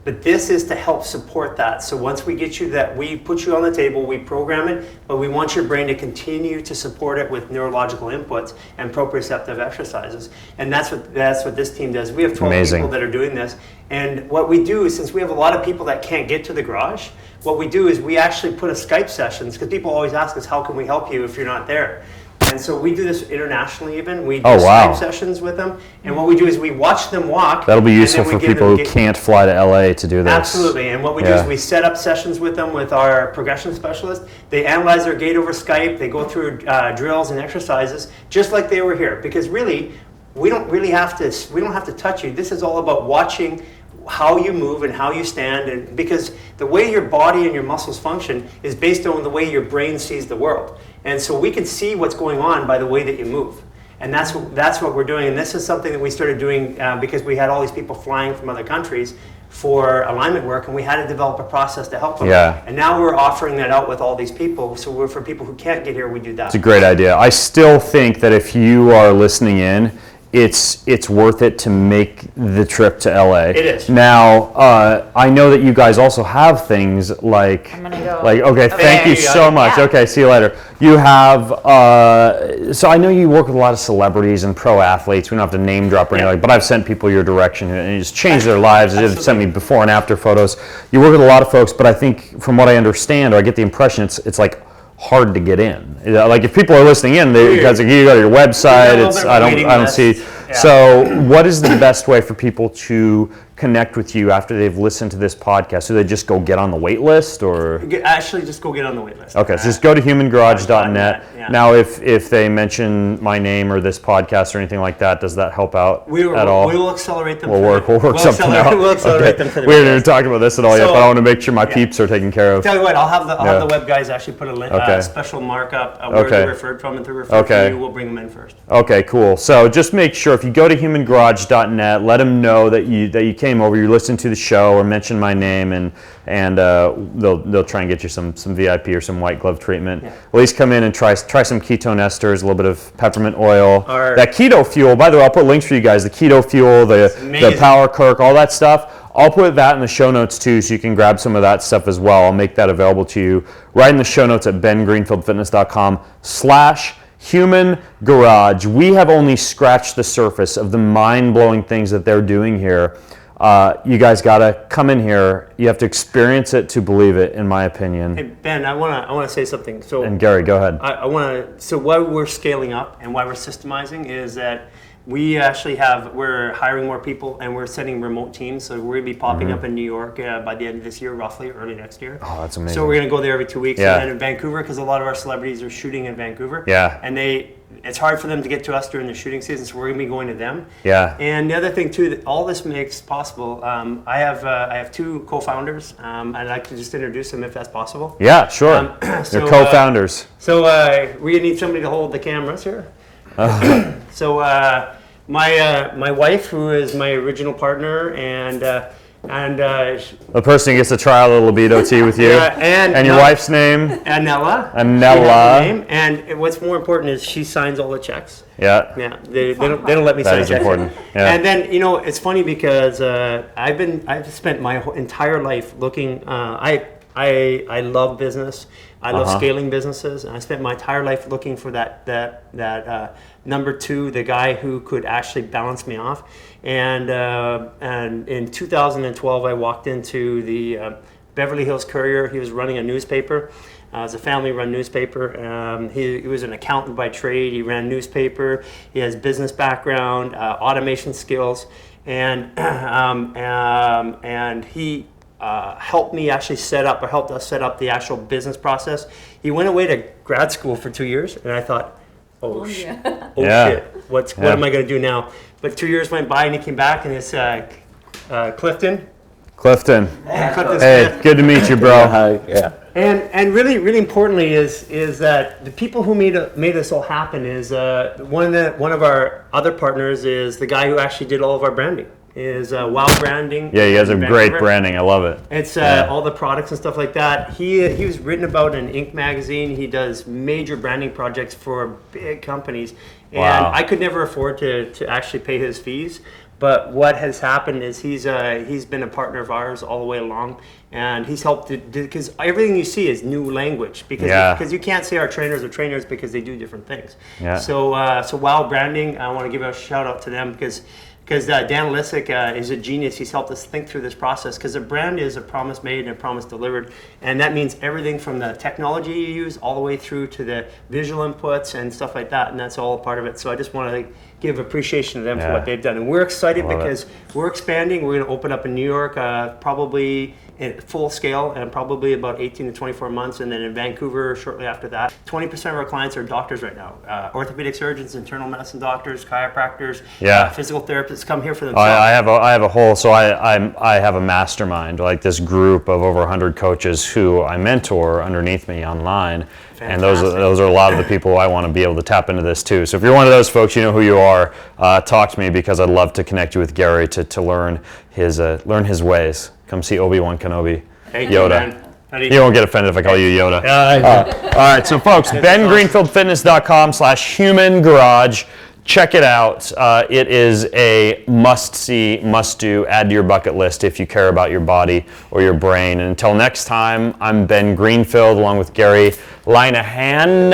But this is to help support that. So once we get you that, we put you on the table, we program it, but we want your brain to continue to support it with neurological inputs and proprioceptive exercises. And that's what this team does. We have 12 people that are doing this. And what we do is, since we have a lot of people that can't get to the garage, what we do is we actually put a Skype sessions, because people always ask us, how can we help you if you're not there? And so we do this internationally even. We do Skype sessions with them. And what we do is we watch them walk.
That'll be useful for people who can't fly to LA to do this.
Absolutely. And what we do is we set up sessions with them with our progression specialist. They analyze their gait over Skype. They go through drills and exercises just like they were here. Because really, we don't have to touch you. This is all about watching how you move and how you stand, and because the way your body and your muscles function is based on the way your brain sees the world. And so we can see what's going on by the way that you move. And that's what we're doing. And this is something that we started doing because we had all these people flying from other countries for alignment work, and we had to develop a process to help them. And now we're offering that out with all these people. So for people who can't get here, we do that.
It's a great idea. I still think that if you are listening in, it's worth it to make the trip to LA.
It is.
Now, I know that you guys also have things like,
I'm gonna go.
Okay, thank you so much. Okay, see you later. You have, so I know you work with a lot of celebrities and pro athletes. We don't have to name drop or anything, but I've sent people your direction and it's changed their lives. They've sent me before and after photos. You work with a lot of folks, but I think from what I understand, or I get the impression, it's like hard to get in. Like if people are listening in, because you go to your website, I don't see. So what is the best way for people to connect with you after they've listened to this podcast? Do they just go get on the wait list, or?
Actually, just go get on the wait list.
Okay, so just go to humangarage.net. Now, if they mention my name or this podcast or anything like that, does that help out at all?
We will accelerate them.
We'll work something out.
We'll accelerate them for the
We haven't even talked about this at all yet, but I want to make sure my peeps are taken care of.
Tell you what, I'll have the web guys actually put a special markup where they referred from, and to refer to you, we'll bring them in first.
Okay, cool. So just make sure if you go to humangarage.net, let them know that you came over, you listened to the show, or mentioned my name, and they'll try and get you some VIP or some white glove treatment. At least come in and try some ketone esters, a little bit of peppermint oil. That keto fuel, by the way, I'll put links for you guys. The keto fuel, the Power Kirk, all that stuff. I'll put that in the show notes too, so you can grab some of that stuff as well. I'll make that available to you right in the show notes at bengreenfieldfitness.com/Human Garage. We have only scratched the surface of the mind-blowing things that they're doing here You guys got to come in here. You have to experience it to believe it, in my opinion.
Hey, Ben, I want to say something. So,
and Gary, go ahead.
I want to. So why we're scaling up and why we're systemizing is that we actually we're hiring more people and we're setting remote teams. So we're going to be popping up in New York by the end of this year, roughly early next year.
Oh, that's amazing.
So we're going to go there every 2 weeks.
Yeah.
And then in Vancouver, because a lot of our celebrities are shooting in Vancouver.
Yeah.
And it's hard for them to get to us during the shooting season, so we're going to be going to them.
Yeah.
And the other thing too, that all this makes possible. I have 2 co-founders. I'd like to just introduce them if that's possible.
Yeah, sure.
So,
You're co-founders.
So we need somebody to hold the cameras here. So my wife, who is my original partner, and
The person who gets to try out a little libido tea with you.
Yeah, and
your wife's name?
Anella.
Anella.
And what's more important is she signs all the checks.
Yeah.
Yeah, they don't let me sign
That is
checks.
important. Yeah.
And then it's funny because I've spent my entire life looking. I love business. I love scaling businesses, and I spent my entire life looking for that number 2, the guy who could actually balance me off. And in 2012, I walked into the Beverly Hills Courier. He was running a newspaper. It was a family-run newspaper. He was an accountant by trade. He ran a newspaper. He has business background, automation skills, and he helped us set up the actual business process. He went away to grad school for 2 years, and I thought, shit, what am I going to do now? But 2 years went by, and he came back, and it's Clifton.
Clifton.
Clifton
Hey,
Smith.
good to meet you, bro.
Yeah.
And really, really importantly is that the people who made this all happen is one of our other partners is the guy who actually did all of our branding. Is Wow Branding.
Yeah, you guys have
in
great
Vancouver.
branding. I love it.
It's all the products and stuff like that. He was written about in Inc. magazine. He does major branding projects for big companies, and
Wow.
I could never afford to actually pay his fees. But what has happened is he's been a partner of ours all the way along, and he's helped because everything you see is new language because you can't say our trainers are trainers because they do different things.
Yeah.
So Wow Branding, I want to give a shout out to them because Dan Lissick is a genius. He's helped us think through this process because a brand is a promise made and a promise delivered. And that means everything from the technology you use all the way through to the visual inputs and stuff like that. And that's all a part of it. So I just want to give appreciation to them for what they've done. And we're excited because we're expanding. We're going to open up in New York probably at full scale and probably about 18 to 24 months. And then in Vancouver shortly after that. 20% of our clients are doctors right now. Orthopedic surgeons, internal medicine doctors, chiropractors, physical therapists come here for themselves.
I have a whole, so I have a mastermind, like this group of over 100 coaches who I mentor underneath me online. Fantastic. And those are a lot of the people I want to be able to tap into this too. So if you're one of those folks, you know who you are. Talk to me because I'd love to connect you with Gary to learn his ways. Come see Obi-Wan Kenobi.
Hey,
Yoda.
Man.
You won't get offended if I call you Yoda. All right, so folks, bengreenfieldfitness.com/human garage. Check it out. It is a must-see, must-do, add to your bucket list if you care about your body or your brain. And until next time, I'm Ben Greenfield along with Gary Linehan.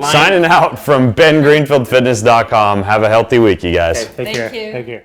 Signing out from bengreenfieldfitness.com. Have a healthy week, you guys.
Take care.
Thank you.
Take care.